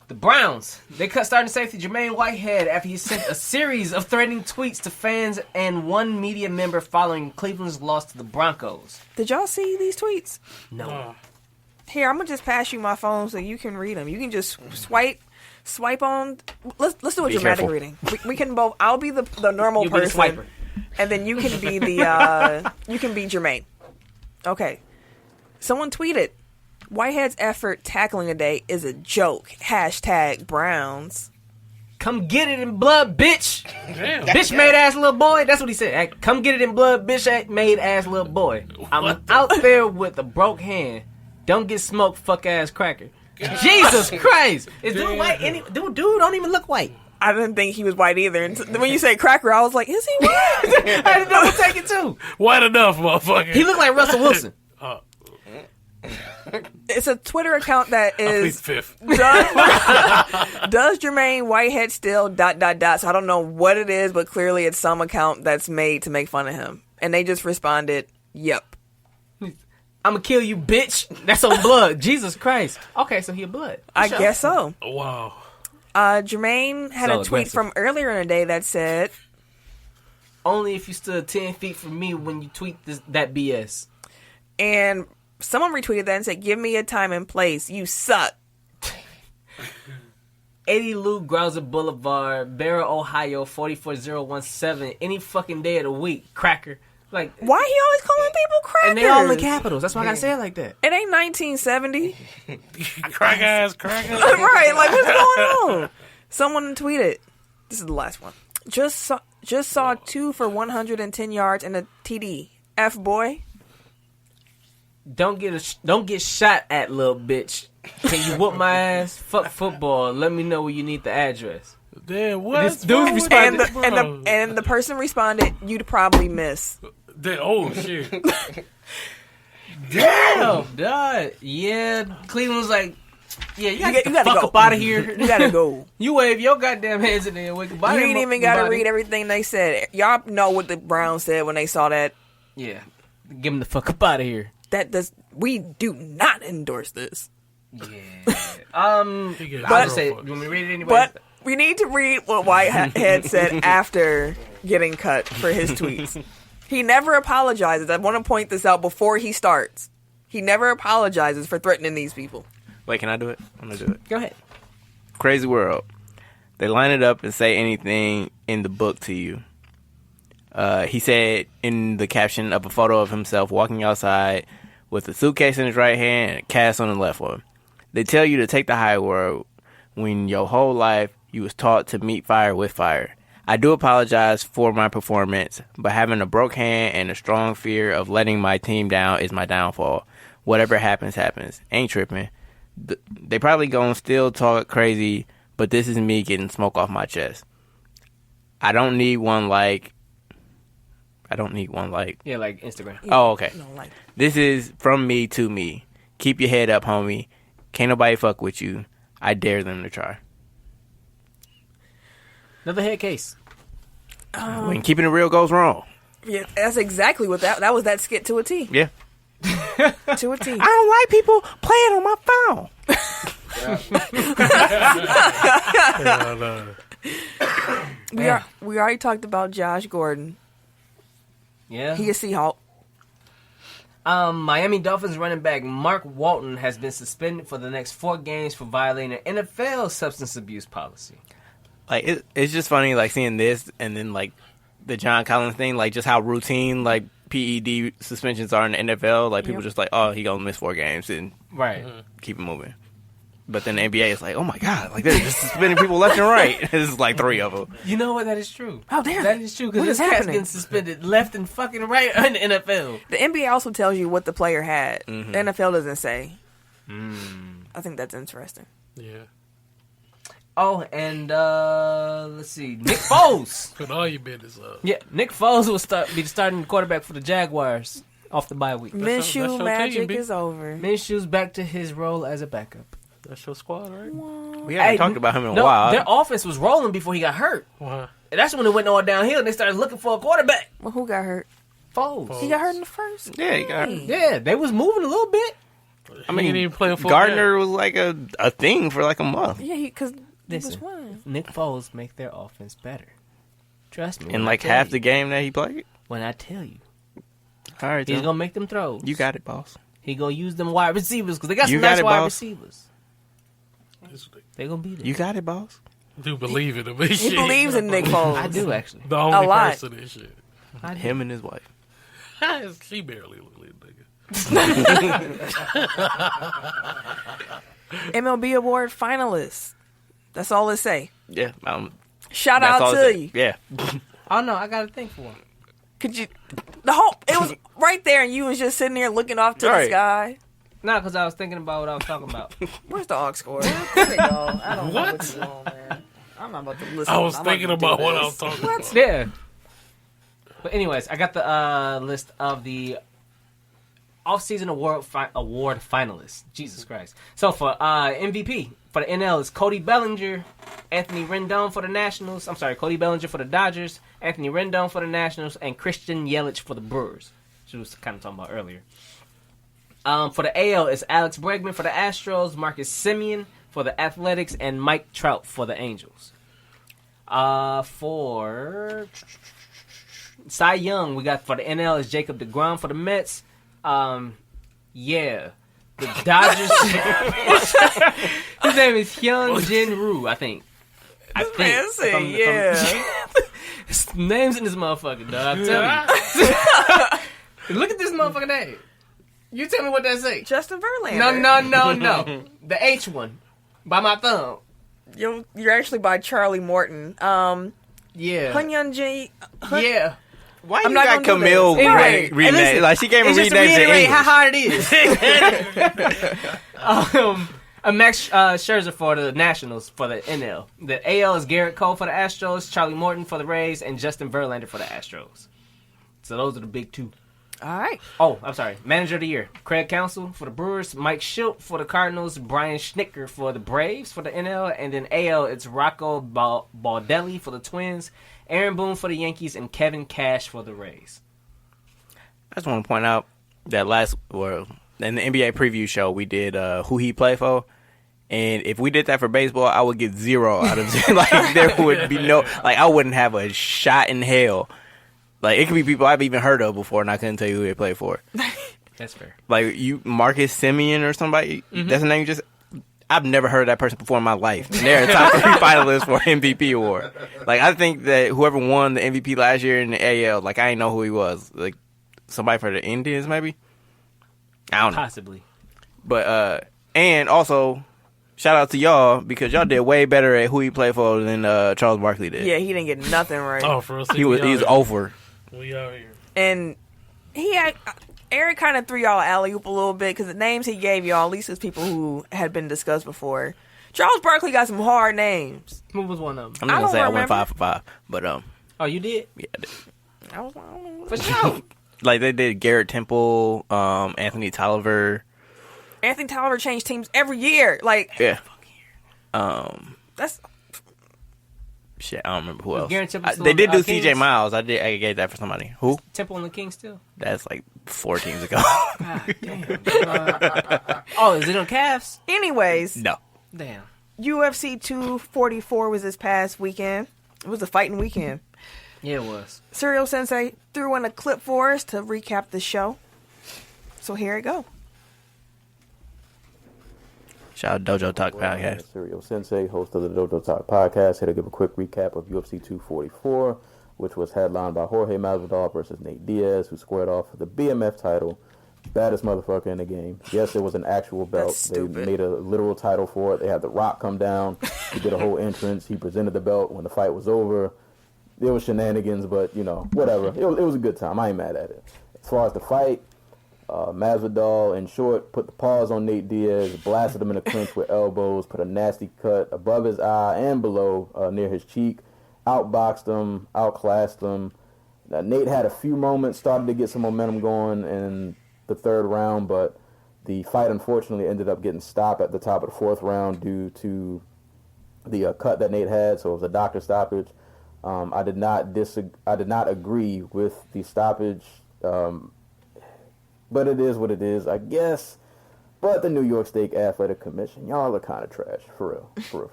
the Browns, they cut starting safety Jermaine Whitehead after he sent a series of threatening tweets to fans and one media member following Cleveland's loss to the Broncos. Did y'all see these tweets? No. Here, I'm gonna just pass you my phone so you can read them. You can just swipe on. Let's do a Be dramatic careful. reading. We can both. I'll be the normal You'll be the person, swiper. and then you can be the you can be Jermaine. Okay. Someone tweeted, "Whitehead's effort tackling a day is a joke." # Browns. Come get it in blood, bitch. Damn. Bitch made ass little boy. That's what he said. Hey, come get it in blood, bitch made ass little boy. I'm out there with a broke hand. Don't get smoked, fuck ass cracker. Jesus Christ. Is dude white? Dude don't even look white. I didn't think he was white either. And when you say cracker, I was like, is he white? I didn't know what to take it too. White enough, motherfucker. He looked like Russell Wilson. It's a Twitter account that is fifth. does Jermaine Whitehead still ... So I don't know what it is, but clearly it's some account that's made to make fun of him. And they just responded, "Yep." I'ma kill you, bitch. That's on blood. Jesus Christ. Okay, so he a blood. I guess so. Wow. Jermaine had So a tweet aggressive. from earlier in the day that said, Only if you stood 10 feet from me when you tweet that BS. and someone retweeted that and said, "Give me a time and place. You suck." 80 Lou Grouser Boulevard, Barrow, Ohio, 44017. Any fucking day of the week. Cracker. Like, Why he always calling people crackers? and they all in capitals. That's why I gotta say it like that. It ain't 1970. Crack ass, crack ass. Right, like what's going on? Someone tweeted. This is the last one. Just saw 2 for 110 yards and a TD. F boy. Don't get shot at, little bitch. Can you whoop my ass? Fuck football. Let me know where you need the address. Damn, what? This dude Wrong with And that, bro? the person responded, "You'd probably miss." Oh shit. Damn, dog. Yeah, Cleveland was like, yeah, you gotta, gotta fuck go. up out of here. You gotta go. You wave your goddamn hands in there and wake up. You ain't even gotta read everything they said. Y'all know what the Browns said when they saw that. Yeah, give him the fuck up out of here. We do not endorse this. Yeah. He gets I'll zero just say, you fucks. want me to read it anyway? But we need to read what Whitehead said after getting cut for his tweets. He never apologizes. I want to point this out before he starts. He never apologizes for threatening these people. Wait, can I do it? I'm gonna do it. Go ahead. Crazy world. They line it up and say anything in the book to you. He said in the caption of a photo of himself walking outside with a suitcase in his right hand and a cast on the left one. They tell you to take the high road when your whole life you was taught to meet fire with fire. I do apologize for my performance, but having a broke hand and a strong fear of letting my team down is my downfall. Whatever happens, happens. Ain't tripping. They probably gonna still talk crazy, but this is me getting smoke off my chest. I don't need one like. Yeah, like Instagram. Oh, okay. No, like, This is from me to me. Keep your head up, homie. Can't nobody fuck with you. I dare them to try. Another head case. When keeping it real goes wrong. yeah, that's exactly what that was. That skit to a T. Yeah. To a T. I don't like people playing on my phone. We already talked about Josh Gordon. Yeah. He a Seahawk. Miami Dolphins running back Mark Walton has been suspended for the next 4 games for violating an NFL substance abuse policy. Like it's just funny, like seeing this and then like the John Collins thing, like just how routine like PED suspensions are in the NFL. Like people just like, oh, he gonna miss 4 games and Right. keep it moving. But then the NBA is like, oh my god, like they're just suspending people left and right. This is like 3 of them. You know what? That is true. Oh, damn. That is true because What this is cat's happening? getting suspended left and fucking right in the NFL. The NBA also tells you what the player had. The NFL doesn't say. I think that's interesting. Yeah. Oh, and let's see, Nick Foles. Put all your business up. Yeah, Nick Foles will be the starting quarterback for the Jaguars off the bye week. that's Minshew your magic team, is over. Minshew's back to his role as a backup. That's your squad, right? We haven't talked about him in a while. Their offense was rolling before he got hurt. Wow. And that's when it went all downhill and they started looking for a quarterback. Well, who got hurt? Foles. He got hurt in the first. Yeah, he got. Yeah, they was moving a little bit. I mean, he didn't even play a full Gardner was like a thing for like a month. Yeah, because he was Listen, one. Nick Foles make their offense better. Trust me. In when I like tell half you. the game that he played. When I tell you. All right, He's Tom. going to make them throws. You got it, boss. He going to use them wide receivers because they got You some got nice it, wide boss. receivers. They going to be there. You got it, boss. Do believe in him. He He believes in Nick Foles. I do, actually. The only A lot. person and shit. Him and his wife. She barely look like a nigga. MLB award finalists. That's all it say. Yeah. Shout That's out all to it you. said. Yeah. Oh, no, I got to think for him. Could you? It was right there, and you was just sitting there looking off to the Right. sky. No, because I was thinking about what I was talking about. Where's the aux score? There you go. I don't know What? what you want, man. I'm not about to listen. I was I'm not thinking gonna do about what I this. was talking about. Yeah. But anyways, I got the list of the Off-season award finalists. Jesus Christ. So for MVP for the NL is Cody Bellinger, Anthony Rendon for the Nationals. I'm sorry, Cody Bellinger for the Dodgers, Anthony Rendon for the Nationals, and Christian Yelich for the Brewers. Which we was kind of talking about earlier. For the AL is Alex Bregman for the Astros, Marcus Semien for the Athletics, and Mike Trout for the Angels. For Cy Young, we got for the NL is Jacob deGrom for the Mets. The Dodgers. His name is Hyun Jin Roo, I think. His name's in this motherfucker, dog. I'm telling you. Look at this motherfucking name. You tell me what that say. Justin Verlander. No. The H one. By my thumb. You're actually by Charlie Morton. Yeah. Hunyun J. Yeah. Why you got Camille rename? Like she gave him renames in English. How hard it is. Max Scherzer for the Nationals for the NL. The AL is Garrett Cole for the Astros, Charlie Morton for the Rays, and Justin Verlander for the Astros. So those are the big two. All right. Oh, I'm sorry. Manager of the Year. Craig Counsell for the Brewers, Mike Schilt for the Cardinals, Brian Schnicker for the Braves for the NL, and then AL, it's Rocco Baldelli for the Twins, Aaron Boone for the Yankees, and Kevin Cash for the Rays. I just want to point out that in the NBA preview show, we did who he played for. And if we did that for baseball, I would get 0 out of 10. Like, there would be I wouldn't have a shot in hell. Like, it could be people I've even heard of before, and I couldn't tell you who they played for. That's fair. Like, Marcus Semien or somebody, that's a name I've never heard of that person before in my life. And they're a top 3 finalist for MVP award. Like, I think that whoever won the MVP last year in the AL, like, I didn't know who he was. Like, somebody for the Indians, maybe? I don't know. Possibly. But, and also, shout out to y'all, because y'all did way better at who he played for than Charles Barkley did. Yeah, he didn't get nothing right. Oh, for us. He's over. We out here. And Eric kind of threw y'all alley-oop a little bit, because the names he gave y'all, at least is people who had been discussed before. Charles Barkley got some hard names. Who was one of them? I'm not going to say I went 5 for 5, but Oh, you did? Yeah, I did. I was like, for sure. Like, they did Garrett Temple, Anthony Tolliver. Anthony Tolliver changed teams every year. Like, yeah. That's... Shit, I don't remember who else. They did do Kings? CJ Miles. I gave that for somebody. Who? Temple and the Kings still? That's like 4 teams ago. God damn. Oh, is it on Cavs? Anyways. No. Damn. UFC 244 was this past weekend. It was a fighting weekend. Yeah, it was. Serial Sensei threw in a clip for us to recap the show. So here it go. Shout out Dojo Talk Podcast. Serial Sensei, host of the Dojo Talk Podcast, here to give a quick recap of UFC 244, which was headlined by Jorge Masvidal versus Nate Diaz, who squared off for the BMF title. Baddest motherfucker in the game. Yes, it was an actual belt. They made a literal title for it. They had The Rock come down. He did a whole entrance. He presented the belt when the fight was over. There was shenanigans, but, whatever. It was a good time. I ain't mad at it. As far as the fight, Masvidal, in short, put the paws on Nate Diaz, blasted him in the clinch with elbows, put a nasty cut above his eye and below near his cheek, outboxed him, outclassed him. Nate had a few moments, started to get some momentum going in the 3rd round, but the fight unfortunately ended up getting stopped at the top of the 4th round due to the cut that Nate had, so it was a doctor stoppage. I did not agree with the stoppage, but it is what it is, I guess. But the New York State Athletic Commission, y'all are kind of trash, for real.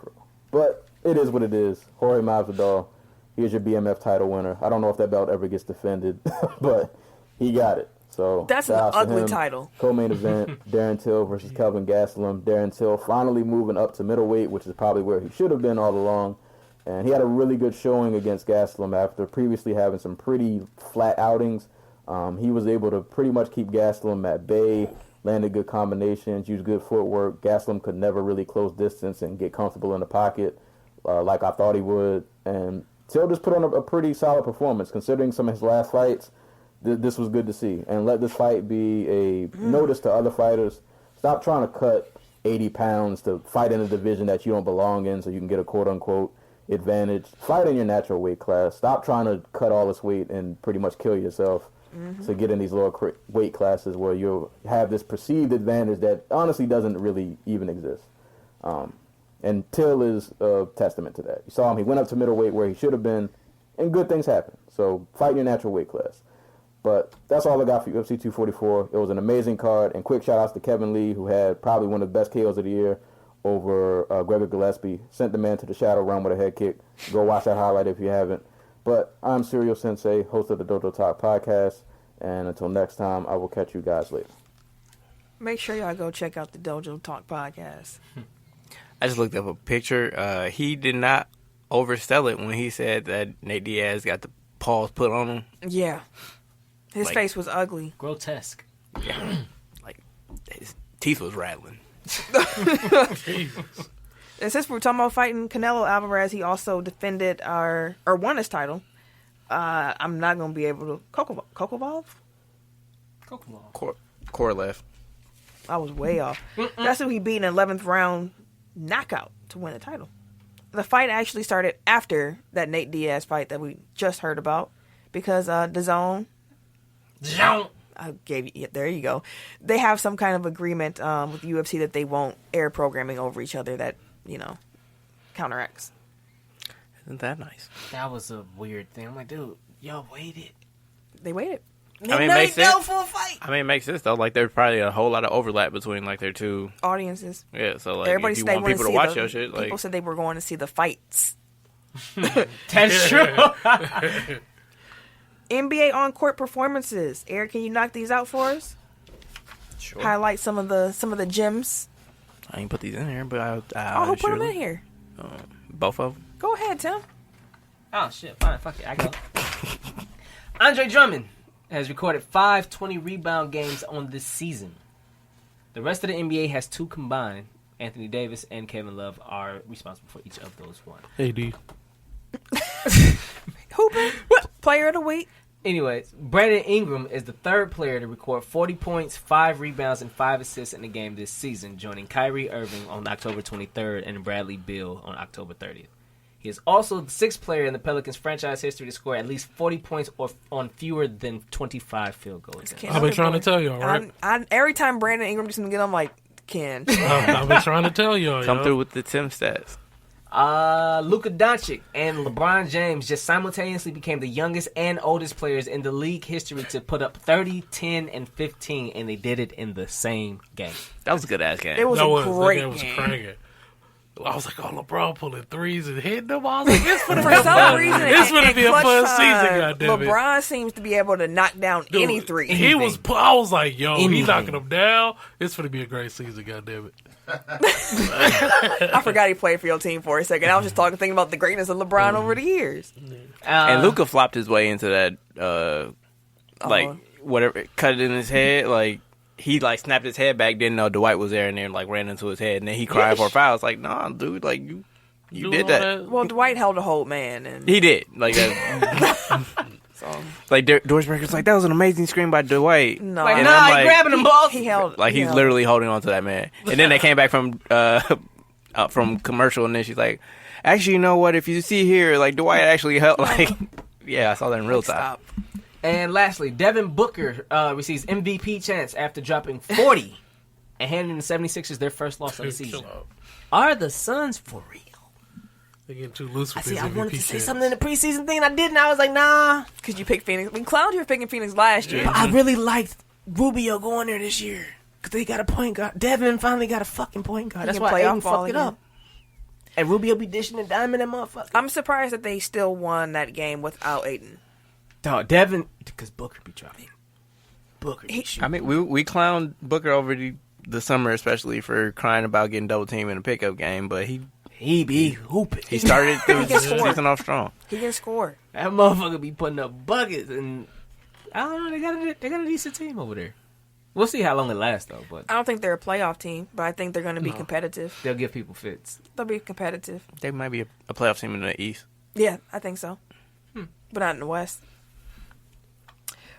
But it is what it is. Jorge Masvidal, here's your BMF title winner. I don't know if that belt ever gets defended, but he got it. So that's an ugly title. Co-main event, Darren Till versus Kelvin Gastelum. Darren Till finally moving up to middleweight, which is probably where he should have been all along. And he had a really good showing against Gastelum after previously having some pretty flat outings. He was able to pretty much keep Gastelum at bay, landed good combinations, used good footwork. Gastelum could never really close distance and get comfortable in the pocket like I thought he would. And Till just put on a pretty solid performance. Considering some of his last fights, this was good to see. And let this fight be a notice to other fighters. Stop trying to cut 80 pounds to fight in a division that you don't belong in so you can get a quote-unquote advantage. Fight in your natural weight class. Stop trying to cut all this weight and pretty much kill yourself. to get in these lower weight classes where you'll have this perceived advantage that honestly doesn't really even exist. And Till is a testament to that. You saw him, he went up to middleweight where he should have been, and good things happen. So fight your natural weight class. But that's all I got for UFC 244. It was an amazing card, and quick shout-outs to Kevin Lee, who had probably one of the best KOs of the year over Gregor Gillespie. Sent the man to the shadow realm with a head kick. Go watch that highlight if you haven't. But I'm Serial Sensei, host of the Dojo Talk podcast, and until next time, I will catch you guys later. Make sure y'all go check out the Dojo Talk podcast. I just looked up a picture. He did not oversell it when he said that Nate Diaz got the paws put on him. Yeah. His Like- face was ugly. Grotesque. Yeah. Like, his teeth was rattling. And since we're talking about fighting Canelo Alvarez, he also defended won his title. I'm not going to be able to... Kokovalov? Korolev. I was way off. That's who he beat in an 11th round knockout to win the title. The fight actually started after that Nate Diaz fight that we just heard about because DAZN. I gave you. Yeah, there you go. They have some kind of agreement with UFC that they won't air programming over each other that counteracts. Isn't that nice? That was a weird thing. I'm like, dude, y'all waited. They waited. I mean, it makes sense. For a fight. I mean, it makes sense though. Like, there's probably a whole lot of overlap between like their two Audiences. Yeah, so like, Everybody if you said they want wanted people to to see watch the- your shit, like, people said they were going to see the fights. That's true. NBA on court performances. Eric, can you knock these out for us? Sure. Highlight some of the gems. I ain't put these in here, but Who put them in here? Both of them. Go ahead, Tim. Oh, shit. Fine. Fuck it. I go. Andre Drummond has recorded 5 20-rebound games on this season. The rest of the NBA has 2 combined. Anthony Davis and Kevin Love are responsible for each of those one. AD. Hooping. Player of the week. Anyways, Brandon Ingram is the third player to record 40 points, 5 rebounds, and 5 assists in a game this season, joining Kyrie Irving on October 23rd and Bradley Beal on October 30th. He is also the 6th player in the Pelicans franchise history to score at least 40 points or on fewer than 25 field goals. I've been trying to tell y'all, right? Every time Brandon Ingram just get, I'm like, Ken. I've been trying to tell y'all. Come through with the Tim stats. Luka Doncic and LeBron James just simultaneously became the youngest and oldest players in the league history to put up 30, 10, and 15, and they did it in the same game. That was a good-ass game. It was a great game. Was cranking. I was like, oh, LeBron pulling threes and hitting them. I was like, it's going to For be a some fun, reason, it's going to be a clutch fun time, season, goddammit. LeBron seems to be able to knock down any three. I was like, yo, he's knocking them down. It's going to be a great season, goddammit. I forgot he played for your team for a second. I was just thinking about the greatness of LeBron over the years. And Luka flopped his way into that, whatever, cut it in his head. Like, he, snapped his head back, didn't know Dwight was there, and then, ran into his head. And then he cried for a foul. It's like, nah, dude, you did that. Well, Dwight held a hold, man. And He did. Doris Burger's like, that was an amazing screen by Dwight. No. And Nah, I'm he grabbing them both. He held. He's literally holding on to that man. And then they came back from commercial, and then she's like, actually, you know what? If you see here, Dwight actually held, yeah, I saw that in real time. Stop. And lastly, Devin Booker receives MVP chance after dropping 40 and handing the 76ers their first loss of the season. Are the Suns for real? They're getting too loose with I wanted to say something in the preseason thing, and I didn't. I was like, nah. Because you picked Phoenix. We clowned you for picking Phoenix last year. But I really liked Rubio going there this year. Because they got a point guard. Devin finally got a fucking point guard. That's why Aiden fucked it up. And Rubio be dishing and diming that motherfucker. I'm surprised that they still won that game without Aiden. Dog, Devin, because Booker be dropping. Booker be shooting. I mean, we clowned Booker over the summer, especially for crying about getting double teamed in a pickup game, but he be hooping. He started the season off strong. He can score. That motherfucker be putting up buckets, and I don't know. They got a decent team over there. We'll see how long it lasts, though. But I don't think they're a playoff team, but I think they're going to be competitive. They'll give people fits. They'll be competitive. They might be a playoff team in the East. Yeah, I think so. But not in the West.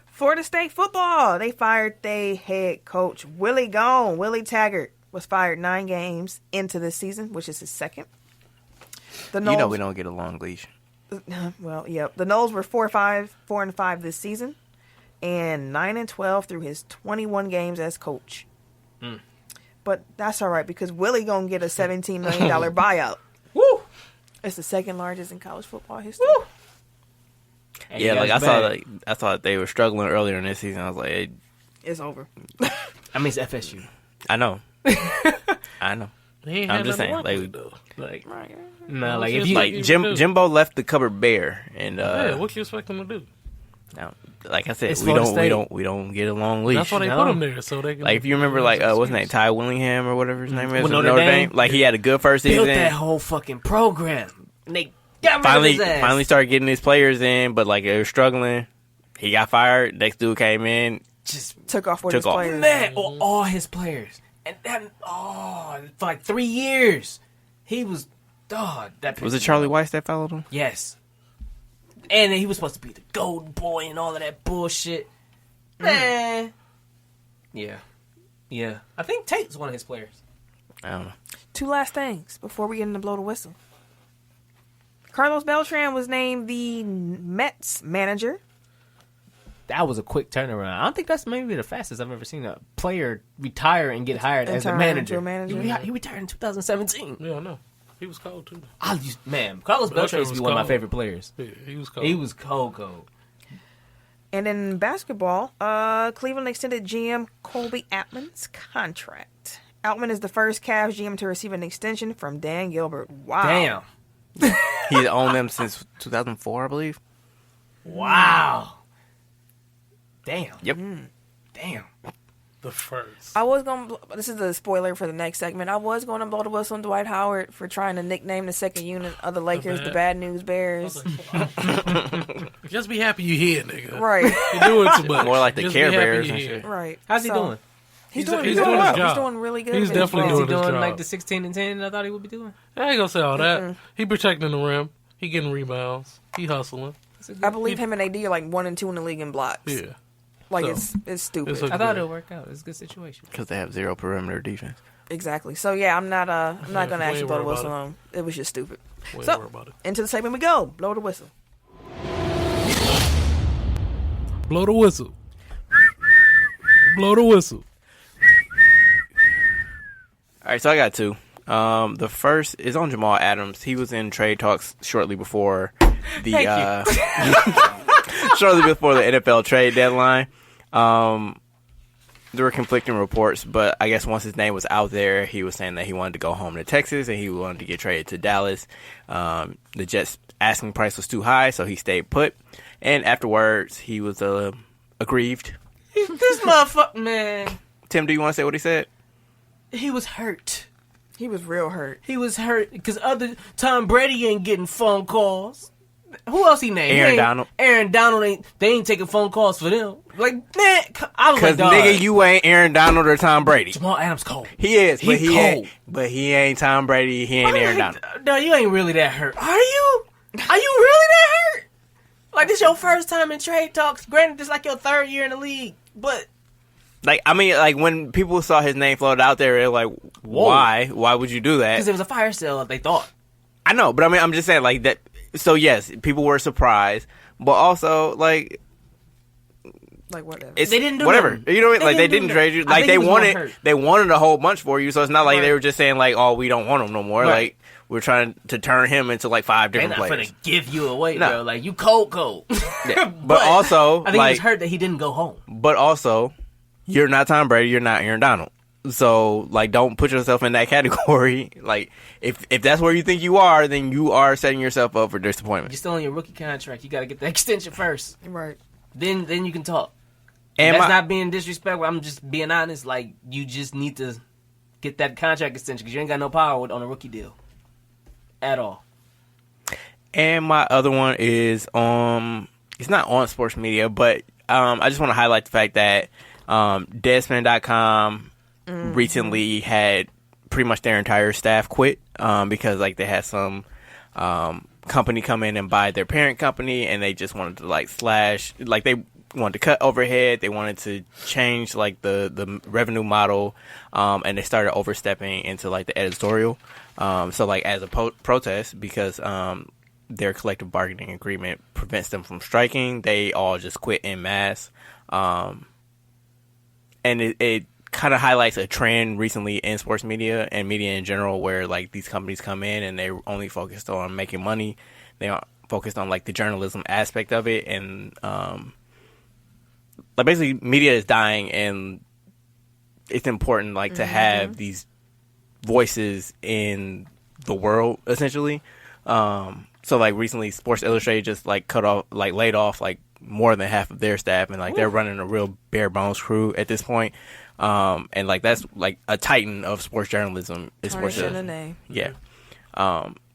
Florida State football. They fired their head coach, Willie Gone. Willie Taggart was fired 9 games into this season, which is his second. You know we don't get a long leash. Well, yeah. The Noles were 4-5 this season. and 9-12 through his 21 games as coach. But that's all right because Willie gonna get a $17 million buyout. Woo! It's the second largest in college football history. Woo! Yeah, like I thought they were struggling earlier in this season. I was like, hey, It's over. I mean, it's FSU. I know, I know. He ain't I'm had just nothing saying, to work like, with, though. Like, Right. no, like if It's you like- Jimbo left the cupboard bare, and Yeah, what you expect him to do? now, like I said, It's we Florida don't State. we don't get a long leash. That's why they No. put him there, so they can. Like if you remember, like what's his name, Ty Willingham or whatever his name is, With from Notre Notre Dame? Dame. Like he had a good first built season. that whole fucking program, and they got rid Finally, of his ass. finally started getting his players in, but like they were struggling. He got fired. Next dude came in. just Took off with Took his off. players. man, all his players, and that for like 3 years, he was that Was it Charlie Weiss that followed him? Yes, and he was supposed to be the golden boy and all of that bullshit. Man, yeah. I think Tate's one of his players. I don't know. 2 last things before we get into blow the whistle. Carlos Beltran was named the Mets manager. That was a quick turnaround. I don't think that's maybe the fastest I've ever seen a player retire and get hired And as a turn manager. into a manager. He retired in 2017. Yeah, I know. He was cold too. Carlos Beltran used to be one of my cold. favorite players. Yeah, he was cold. He was cold. And in basketball, Cleveland extended GM Colby Altman's contract. Altman is the first Cavs GM to receive an extension from Dan Gilbert. Wow. Damn. He's owned them since 2004, I believe. Wow. Damn. Yep. Damn. the first. I was going to, this is the spoiler for the next segment. I was going to blow the whistle on Dwight Howard for trying to nickname the second unit of the Lakers the Bad News Bears. Just be happy you here, nigga. Right. You're doing too much. More like the Just Care be happy Bears you and here. shit. Right. How's he doing? He's doing doing his well. job. He's doing really good. He's in definitely baseball. doing his Doing job. like the 16 and 10 I thought he would be doing? I ain't gonna say all that. He protecting the rim. He getting rebounds. He hustling. I believe him and AD are like 1 and 2 in the league in blocks. Yeah. Like So, it's stupid. it's a- I thought it would work out. It's a good situation. Because they have zero perimeter defense. Exactly. So yeah, I'm not gonna we actually ain't blow the worried whistle about on him. It was just stupid. We ain't So worried about it. into the segment we go. Blow the whistle. Blow the whistle. Blow the whistle. All right, so I got two. The first is on Jamal Adams. He was in trade talks shortly before the shortly before the NFL trade deadline. There were conflicting reports, but I guess once his name was out there, he was saying that he wanted to go home to Texas and he wanted to get traded to Dallas. The Jets' asking price was too high, so he stayed put. And afterwards, he was aggrieved. This motherfucker, man. Tim, do you want to say what he said? He was hurt. He was real hurt. He was hurt because Tom Brady ain't getting phone calls. Who else he named? Aaron Donald. Aaron Donald ain't. They ain't taking phone calls for them. Like man, I was Because like, dog, nigga, you ain't Aaron Donald or Tom Brady. Jamal Adams cold. He is, but He he ain't. cold. But he ain't Tom Brady. He ain't Aaron Donald. No, you ain't really that hurt. Are you? Are you really that hurt? Like this your first time in trade talks. Granted, this like your third year in the league, but Like, I mean, like when people saw his name floated out there, they're like, why? Why would you do that? because it was a fire sale, they thought. I know, but I mean, I'm just saying, like that. So yes, people were surprised, but also like Like whatever. it's They didn't do whatever. nothing. You know, They like they didn't didn't do trade you. nothing. I Like think they he was more wanted, hurt. they wanted a whole bunch for you. So it's not like they Right. were just saying like, oh, we don't want him no more. Right. Like we're trying to turn him into like 5 They're different not players. gonna give you away, No. bro. Like you cold. Yeah. But also, I think he like, was hurt that he didn't go home. but also, you're not Tom Brady. You're not Aaron Donald. So, like, don't put yourself in that category. Like, if that's where you think you are, then you are setting yourself up for disappointment. You're still on your rookie contract. You got to get the extension first. Right. Then you can talk. And That's my- not being disrespectful. I'm just being honest. Like, you just need to get that contract extension because you ain't got no power on a rookie deal at all. And my other one is it's not on sports media, but I just want to highlight the fact that Deadspin.com recently had pretty much their entire staff quit because like they had some company come in and buy their parent company, and they just wanted to like slash, like they wanted to cut overhead, they wanted to change like the revenue model, and they started overstepping into like the editorial. So like as a protest, because their collective bargaining agreement prevents them from striking. They all just quit en masse. And it kind of highlights a trend recently in sports media and media in general where, like, these companies come in and they're only focused on making money. They aren't focused on, like, the journalism aspect of it. And, like, basically, media is dying, and it's important, like, to have these voices in the world, essentially. So, like, recently, Sports Illustrated just, like, laid off, like, more than half of their staff, and, like, they're running a real bare bones crew at this point. And, like, that's, like, a titan of sports journalism. Is Sports Illustrated. Yeah.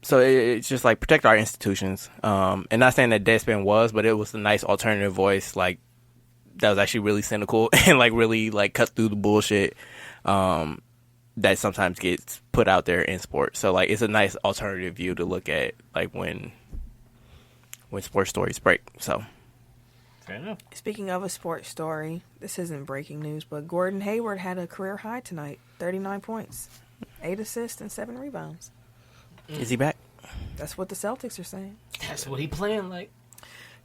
So it's just, like, protect our institutions. And not saying that Deadspin was, but it was a nice alternative voice, like, that was actually really cynical and, like, really, like, cut through the bullshit that sometimes gets put out there in sports. So, like, it's a nice alternative view to look at, like, when sports stories break. So, fair enough. Speaking of a sports story, this isn't breaking news, but Gordon Hayward had a career high tonight. 39 points, 8 assists, and 7 rebounds. Is he back? That's what the Celtics are saying. That's what he playing like.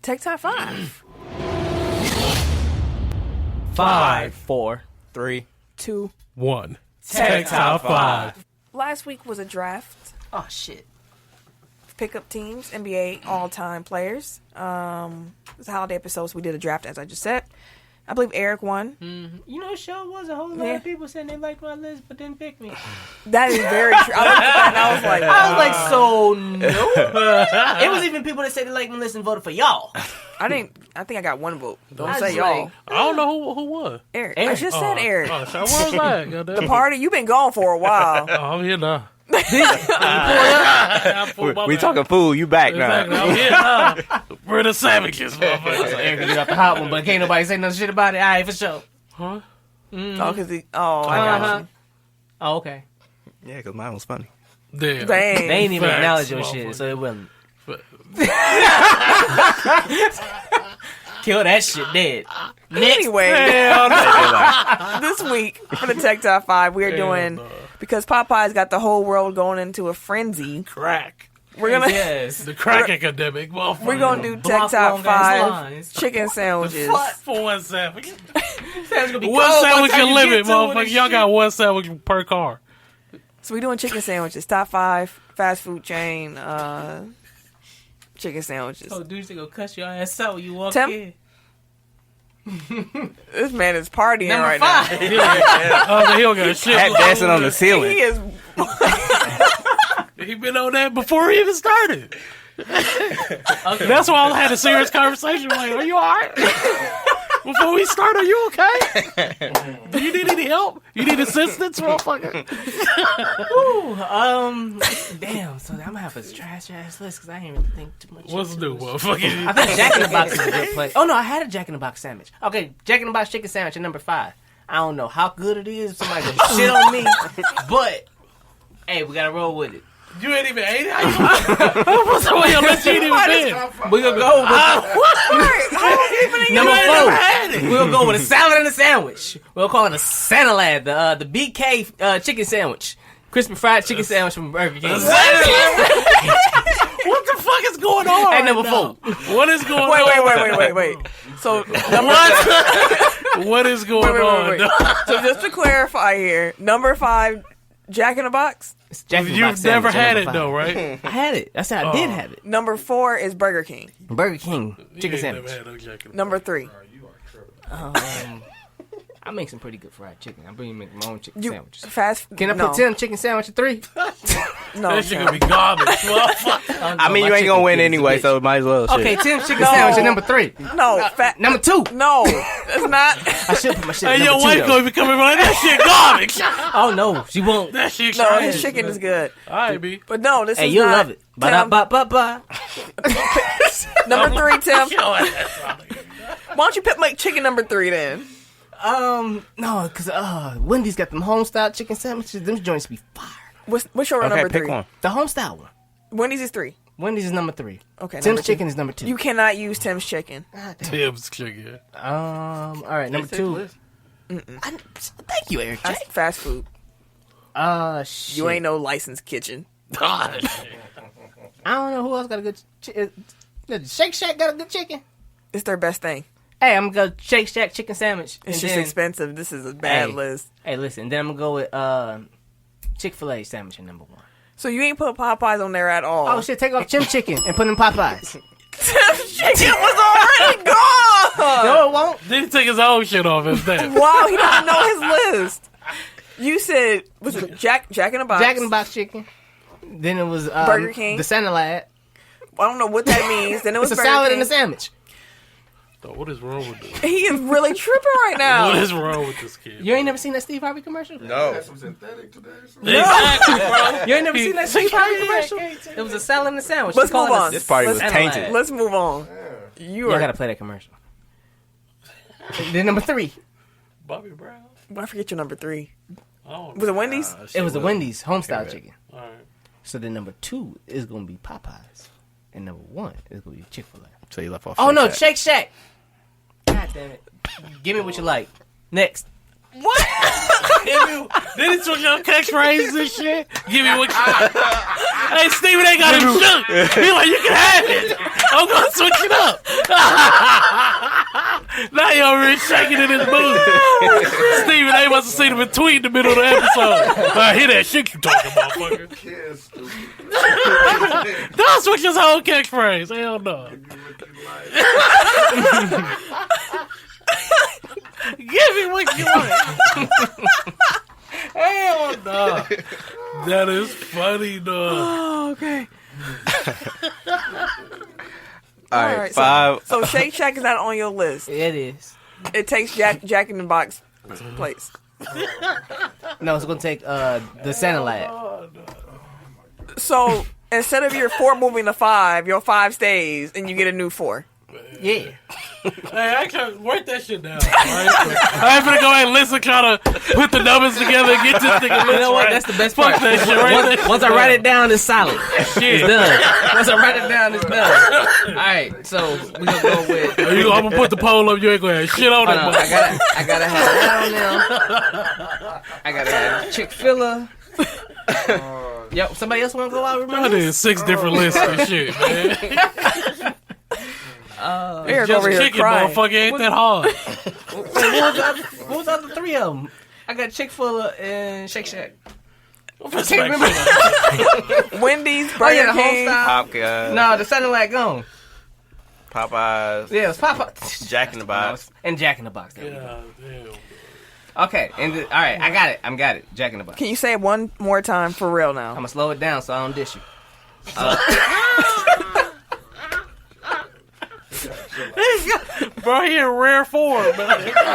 Tech Top 5. 5, 4, 3, 2, 1. Tech Top 5. Last week was a draft. Oh, shit. Pickup teams, NBA all-time players. It was a holiday episode, so we did a draft, as I just said. I believe Eric won. Mm-hmm. You know, sure was a whole lot of people saying they liked my list, but didn't pick me. That is very true. I looked at that and I was like, so no. It was even people that said they liked my list and voted for y'all. I think I got one vote. Don't say was y'all. like, I don't know who won. Eric. I just said Eric. Oh, so where was that? Goddamn. The party, you've been gone for a while. Oh, I'm here now. We talking food. You back now. Exactly. I'm here now. We're the savages, motherfucker. So Eric got the hot one, but can't nobody say no shit about it. All right, for sure. Huh? Oh, I got you. Oh, okay. Yeah, because mine was funny. Damn. Dang. They ain't even Facts, acknowledge your motherfucker. shit, so it wasn't. Kill that shit dead. Anyway, this week for the Tech Top 5, we're doing, because Popeye's got the whole world going into a frenzy. Crack. We're gonna The crack epidemic, motherfucker. we're gonna do Tech Block Top long ass 5 lines. chicken sandwiches. For one sandwich. Gonna be One cold sandwich by the time can you limit, get to it motherfucker. and Y'all shit. got one sandwich per car. So we're doing chicken sandwiches. Top 5 fast food chain chicken sandwiches. Oh, dudes, they gonna cuss your ass out when you walk Tim? in. This man is partying Number right 5. He don't got shit. Hat dancing on the now. ceiling. He is. He been on that before he even started. Okay. That's why I had a serious conversation. Like, are you alright? Before we start, are you okay? Do you need any help? You need assistance, motherfucker? Damn. So I'm gonna have a trash ass list because I ain't really think too much. What's into new, it. motherfucker? I think Jack in the Box is a good place. Oh no, I had a Jack in the Box sandwich. Okay, Jack in the Box chicken sandwich at number 5. I don't know how good it is. Somebody gonna shit on me, but hey, we gotta roll with it. You ain't even ate it? How you What's the way unless you ain't even been? We gonna go with number 4. We'll go with a salad and a sandwich. We'll call it a Santalad, the BK chicken sandwich, crispy fried chicken sandwich from Burger King. What the fuck is going on? At number right 4. now? What is going on? Wait. So What is going on? So just to clarify here, number 5, Jack in the Box. Jack in the You've Box never sandwich at had number it 5. though, right? I had it. I said I did have it. Number 4 is Burger King. Burger King chicken You ain't sandwich. never had no Jack in the Number 3. I make some pretty good fried chicken. I'm bringing make my own chicken You sandwiches. fast. Can I put Tim chicken sandwich at 3? No, That shit gonna be garbage. Motherfucker. I mean, you ain't gonna win anyway, so might as well. Okay, Shit. Tim's chicken sandwich at number 3. No, Number 2. No, it's not. I should put my shit at Hey, number your 2, wife though. gonna be coming like that shit garbage. Oh, no, she won't. That shit No, trash. his chicken is good. All right, B. But no, this Hey, is you'll not. love it. Ba-da-ba-ba-ba. Number 3, Tim. Your ass. Why don't you pick my chicken number 3 then? No, because Wendy's got them home-style chicken sandwiches. Them joints be fire. What's your Okay, number pick 3? one. The home-style one. Wendy's is 3. Wendy's is number 3. Okay, Tim's number 2. chicken is number 2. You cannot use Tim's chicken. Tim's chicken. All right, number 2. Thank you, Eric. That's fast food. Shit. You ain't no licensed kitchen. I don't know who else got a good. Shake Shack got a good chicken. It's their best thing. Hey, I'm gonna go Shake Shack chicken sandwich. It's just expensive. This is a bad list. Hey, listen. Then I'm gonna go with Chick-fil-A sandwich at number 1. So you ain't put Popeyes on there at all. Oh shit! Take off Chim Chicken and put in Popeyes. Chicken was already gone. No, it won't. Then he take his own shit off instead. Wow, he doesn't know his list. You said, was it Jack in the Box? Jack in the Box chicken. Then it was Burger King. The Santa Lad. I don't know what that means. Then it was It's a Burger salad King. and a sandwich. Oh, what is wrong with this? He is really tripping right now. What is wrong with this kid? You ain't never seen that Steve Harvey commercial? No. Exactly, bro. You ain't never seen that Steve Harvey commercial? It was a salad and a sandwich. Let's move on. This party was tainted. Let's move on. You I are. gotta play that commercial. Then number 3. Bobby Brown. I forget your number 3. Oh, Was it Wendy's? It was the Wendy's homestyle chicken. all right. So then number 2 is gonna be Popeyes, and number 1 is gonna be Chick-fil-A. So you left off. Oh no, Shack. Shake Shack. God damn it! Give me what you like. Next. What? Then he switch up catchphrases and shit. Give me what you Hey, Steven ain't got him shook. He like, you can have it. I'm gonna switch it up. Now he over here shaking in his booth. Steven ain't must have seen him in tweet in the middle of the episode. I hear that shit you talking about, fucker. Don't switch his whole catchphrase. Hell no. Give me what you want. Hell no. That is funny, dog. Oh, okay. All right, 5. So Shake Shack is not on your list. It is. It takes Jack in the Box place. No, it's gonna take the Santa Lad. So instead of your 4 moving to 5, your 5 stays and you get a new 4. Yeah. Hey, actually, write that shit down. Right? I ain't finna go ahead and listen, try to put the numbers together and get this nigga list. You know what? Right. That's the best Fuck part. that shit. Right Once I write it down, it's solid. Shit. It's done. Once I write it down, it's done. All right, so we're gonna go with. I'm gonna put the poll up. You ain't gonna have shit on it. I gotta have that on there. I gotta have Chick-fil-A. Yo, somebody else wanna go out? I Remember? did 6 different lists and shit, man. Eric Just over here chicken, crying. motherfucker. Ain't that hard? What was the other 3 of them? I got Chick-fil-A and Shake Shack. I can't remember. Wendy's, Oh Burger yeah, the King. Popeyes. No, the Santa Lad gone. Popeyes. Yeah, it was Popeyes. Jack in the Box. And Jack in the Box. There we go. Yeah, damn. Okay, and all right, I got it. Jack in the Box. Can you say it one more time for real now? I'm gonna slow it down so I don't dish you. Bro, he in rare form, man. He turned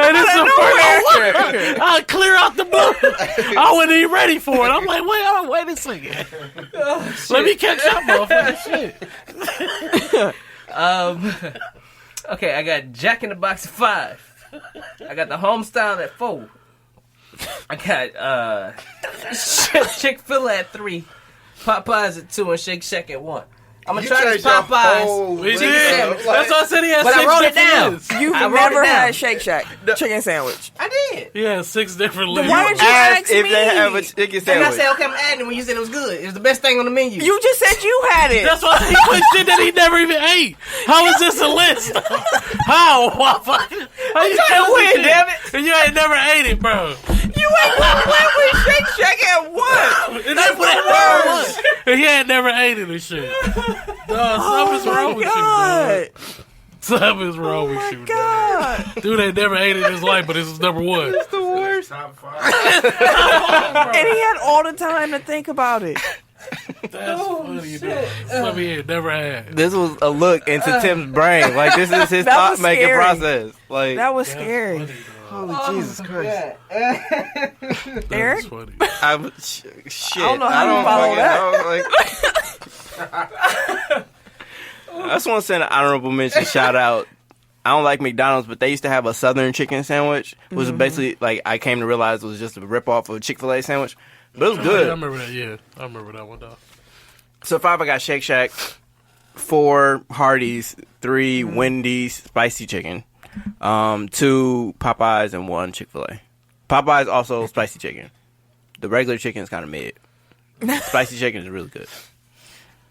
out of nowhere. I clear out the blue. I wasn't even ready for it. I'm like, wait a second. Let me catch up, motherfucker. Shit. Okay, I got Jack in the Box at 5. I got the home style at 4. I got Chick-fil-A at 3. Popeyes at 2 and Shake Shack at 1. I'm gonna try this Popeyes. We did. That's why I said he had But 6 I wrote it different down. lists. You've I wrote never it down. had Shake Shack chicken sandwich. I did. He had 6 different lists. Why didn't you Ask ask if me? they have a chicken And I sandwich. said, okay, I'm adding it when you said it was good. It was the best thing on the menu. You just said you had it. That's why he put shit that he never even ate. How is this a list? How? How you trying to win, damn it. And you ain't never ate it, bro. You ain't gonna win with Shake Shack at 1. And that's what it was. And he ain't never ate it and shit. Dog, something's wrong with you, God. dog. Something's wrong with you, dog. Dude ain't never ate it in his life, but this is number 1. It's the worst. And he had all the time to think about it. That's funny, dog. Something he ain't never had. This was a look into Tim's brain. Like, this is his That thought was making scary. process. Like, That was scary. Funny, dog. holy Jesus Christ. Eric? Funny. Shit. I don't know how you follow that. I just want to send an honorable mention shout out. I don't like McDonald's, but they used to have a Southern chicken sandwich, which was basically like I came to realize it was just a rip off of a Chick-fil-A sandwich, but it was good. I remember that. Yeah, I remember that one though. So 5, I got Shake Shack, 4 Hardee's, 3 Wendy's spicy chicken, 2 Popeyes, and 1 Chick-fil-A. Popeyes also spicy chicken. The regular chicken is kind of mid. Spicy chicken is really good.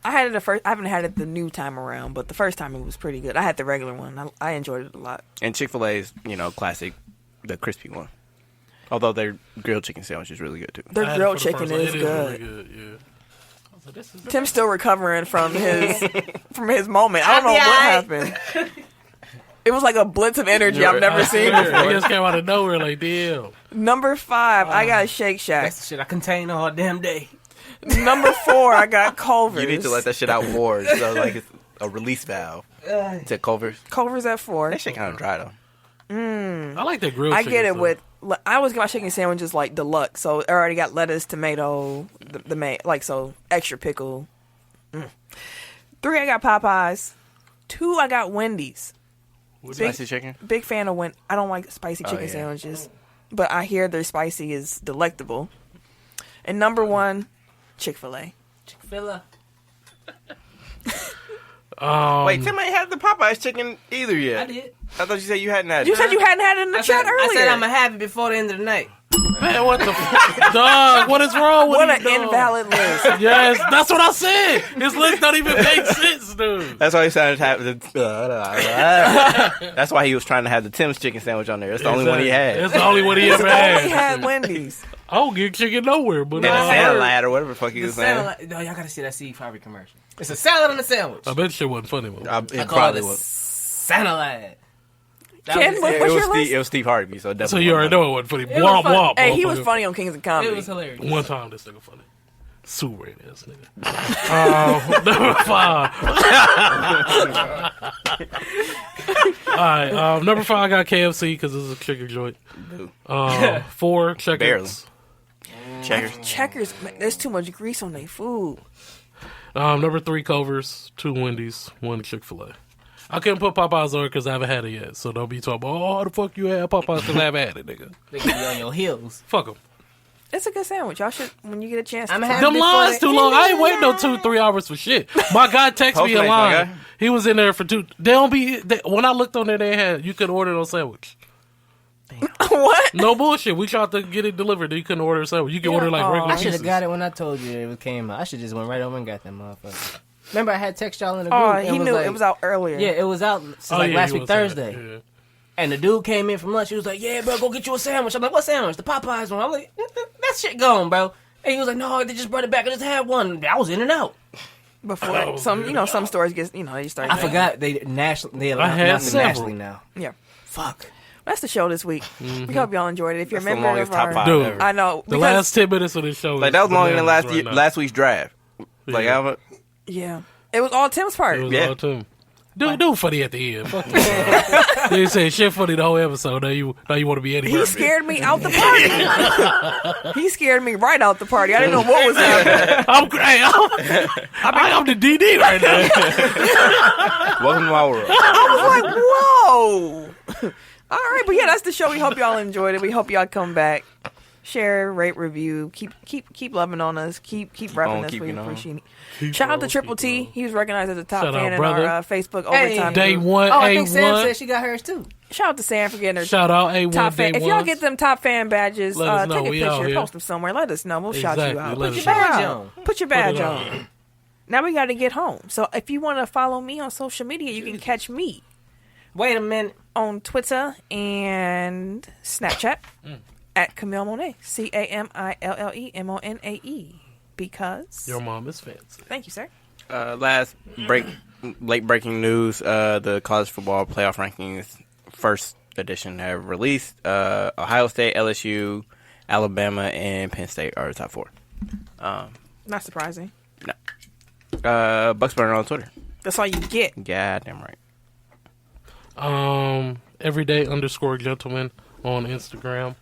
I had it I haven't had it the new time around, but the first time it was pretty good. I had the regular one. I enjoyed it a lot. And Chick-fil-A's, classic, the crispy one. Although their grilled chicken sandwich is really good too. Their grilled chicken is good. Really good. Yeah. Tim's still recovering from his moment. I don't know what happened. It was like a blitz of energy I've never seen before. It just came out of nowhere like, damn. Number 5, I got Shake Shack. That's the shit I contain all damn day. Number 4, I got Culver's. You need to let that shit out more. So like it's a release valve. To Culver's. Culver's at 4. That shit kind of dry though. I like that grilled I chicken. get it with. I always get my chicken sandwiches like deluxe, so I already got lettuce, tomato, so extra pickle. 3, I got Popeyes. 2, I got Wendy's. Spicy chicken. Big fan of I don't like spicy chicken sandwiches, but I hear their spicy is delectable. And number 1, Chick-fil-A. Chick-fil-A. Wait, Tim ain't had the Popeyes chicken either yet. I did. I thought you said you hadn't had it. You said you hadn't had it in the chat earlier. I said I'm going to have it before the end of the night. Man, what the fuck? Dog, what is wrong with What you, an dog? invalid list. Yes, that's what I said. His list don't even make sense, dude. That's why he sounded That's why he was trying to have the Tim's chicken sandwich on there. That's the only one he had. That's the only one he ever Only had. had Wendy's. I don't get chicken nowhere, but And a salad or whatever the fuck he was saying. No, y'all got to see that Steve Harvey commercial. It's a salad on a sandwich. I bet shit wasn't funny, man. It call probably it was. salad. Ken, what's your list? It was Steve Harvey, so definitely. So you already know it wasn't funny. was Womp funny. womp. Hey, he was motherfucker. funny on Kings of Comedy. It was hilarious. One time this nigga funny. Super rated ass nigga. Number 5. Alright, number 5 I got KFC because this is a chicken joint. 4 Checkers. Barely. Checkers. Checkers, man, there's too much grease on their food. Number 3 Culver's, 2 Wendy's, 1 Chick-fil-A. I couldn't put Popeyes on it because I haven't had it yet. So don't be talking about, how the fuck you had Popeyes because I haven't had it, nigga. They can be on your heels. Fuck them. It's a good sandwich. Y'all should, when you get a chance. I'm to happy. Them before lines the too long. I ain't waiting no 2-3 hours for shit. My guy texted me a Postmates, my line. guy. He was in there for 2. When I looked on there, they had, you could order no sandwich. What? No bullshit. We tried to get it delivered. You couldn't order a sandwich. You can order like regular I should pieces. have got it when I told you it came out. I should just went right over and got that motherfucker. Remember, I had text y'all in the group. Oh, and he was knew like, it was out earlier. Yeah, it was out since Oh, yeah, last he week was saying Thursday. that, yeah. And the dude came in from lunch. He was like, "Yeah, bro, go get you a sandwich." I'm like, "What sandwich?" The Popeyes one. I'm like, "That shit gone, bro." And he was like, "No, they just brought it back. I just had one." I was in and out. Before some stores get they start. I forgot they national. They I had announced it several. nationally now. Yeah. Fuck. That's the show this week. We hope y'all enjoyed it. If you're a That's the member longest of top our, 5 Dude. ever. I know The because- last 10 minutes of this show. Like that was longer than bananas right now. last week's draft. Like Yeah. Yeah, it was all Tim's part. It was Yeah. all too. Dude, funny at the end. Fuck you. They said shit funny the whole episode. Now you want to be Eddie He Murphy. scared me out the party. He scared me right out the party. I didn't know what was happening. I'm the DD right now. Welcome to my world. I was like, whoa. All right, but yeah, that's the show. We hope y'all enjoyed it. We hope y'all come back, share, rate, review. Keep loving on us. Keep repping us. We keeping on. appreciate it. Shout out to Triple T. He was recognized as a top Shout out, fan in brother. our Facebook Hey. overtime. Day group. one, Oh, I think Sam A1. said she got hers too. Shout out to Sam for getting her Shout out A1 top Day fan. If y'all ones. get them top fan badges, Let us know. take a We out picture, here. post them somewhere. Let us know. We'll shout you Exactly. out. Let Put us your know. badge Put on. Put your badge it on. Now we got to get home. So if you want to follow me on social media, you can catch me Wait a minute. on Twitter and Snapchat at Camille Monet. CAMILLEMONAE. Because Your mom is fancy. thank you, sir. Late breaking news: the college football playoff rankings first edition have released. Ohio State, LSU, Alabama, and Penn State are the top 4. Not surprising. No. Bucks Burner on Twitter. That's all you get. Goddamn right. Everyday_gentleman on Instagram.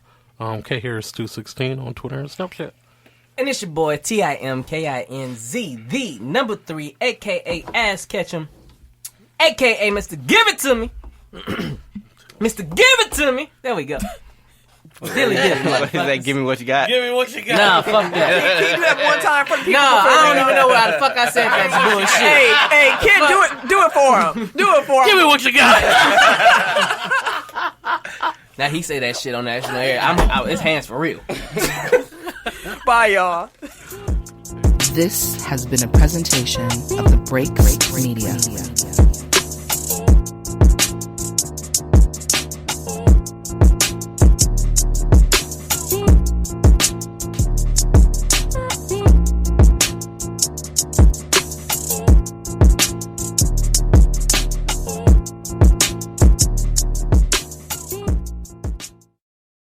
K Harris 216 on Twitter and Snapchat. And it's your boy TIMKINZ, the number 3, aka Ass Ketchum, aka Mr. Give It To Me. Mr. Give It To Me. There we go. Really did it. What is that? Give me what you got. Give me what you got. Nah, fuck that. Can you do that one time for the people? No, before I we don't go? even know why the fuck I said that bullshit. Hey, kid, do it for him. Do it for him. Give me what you got. Now he say that shit on national air. His hands for real. Bye, y'all. This has been a presentation of the Breaks Media.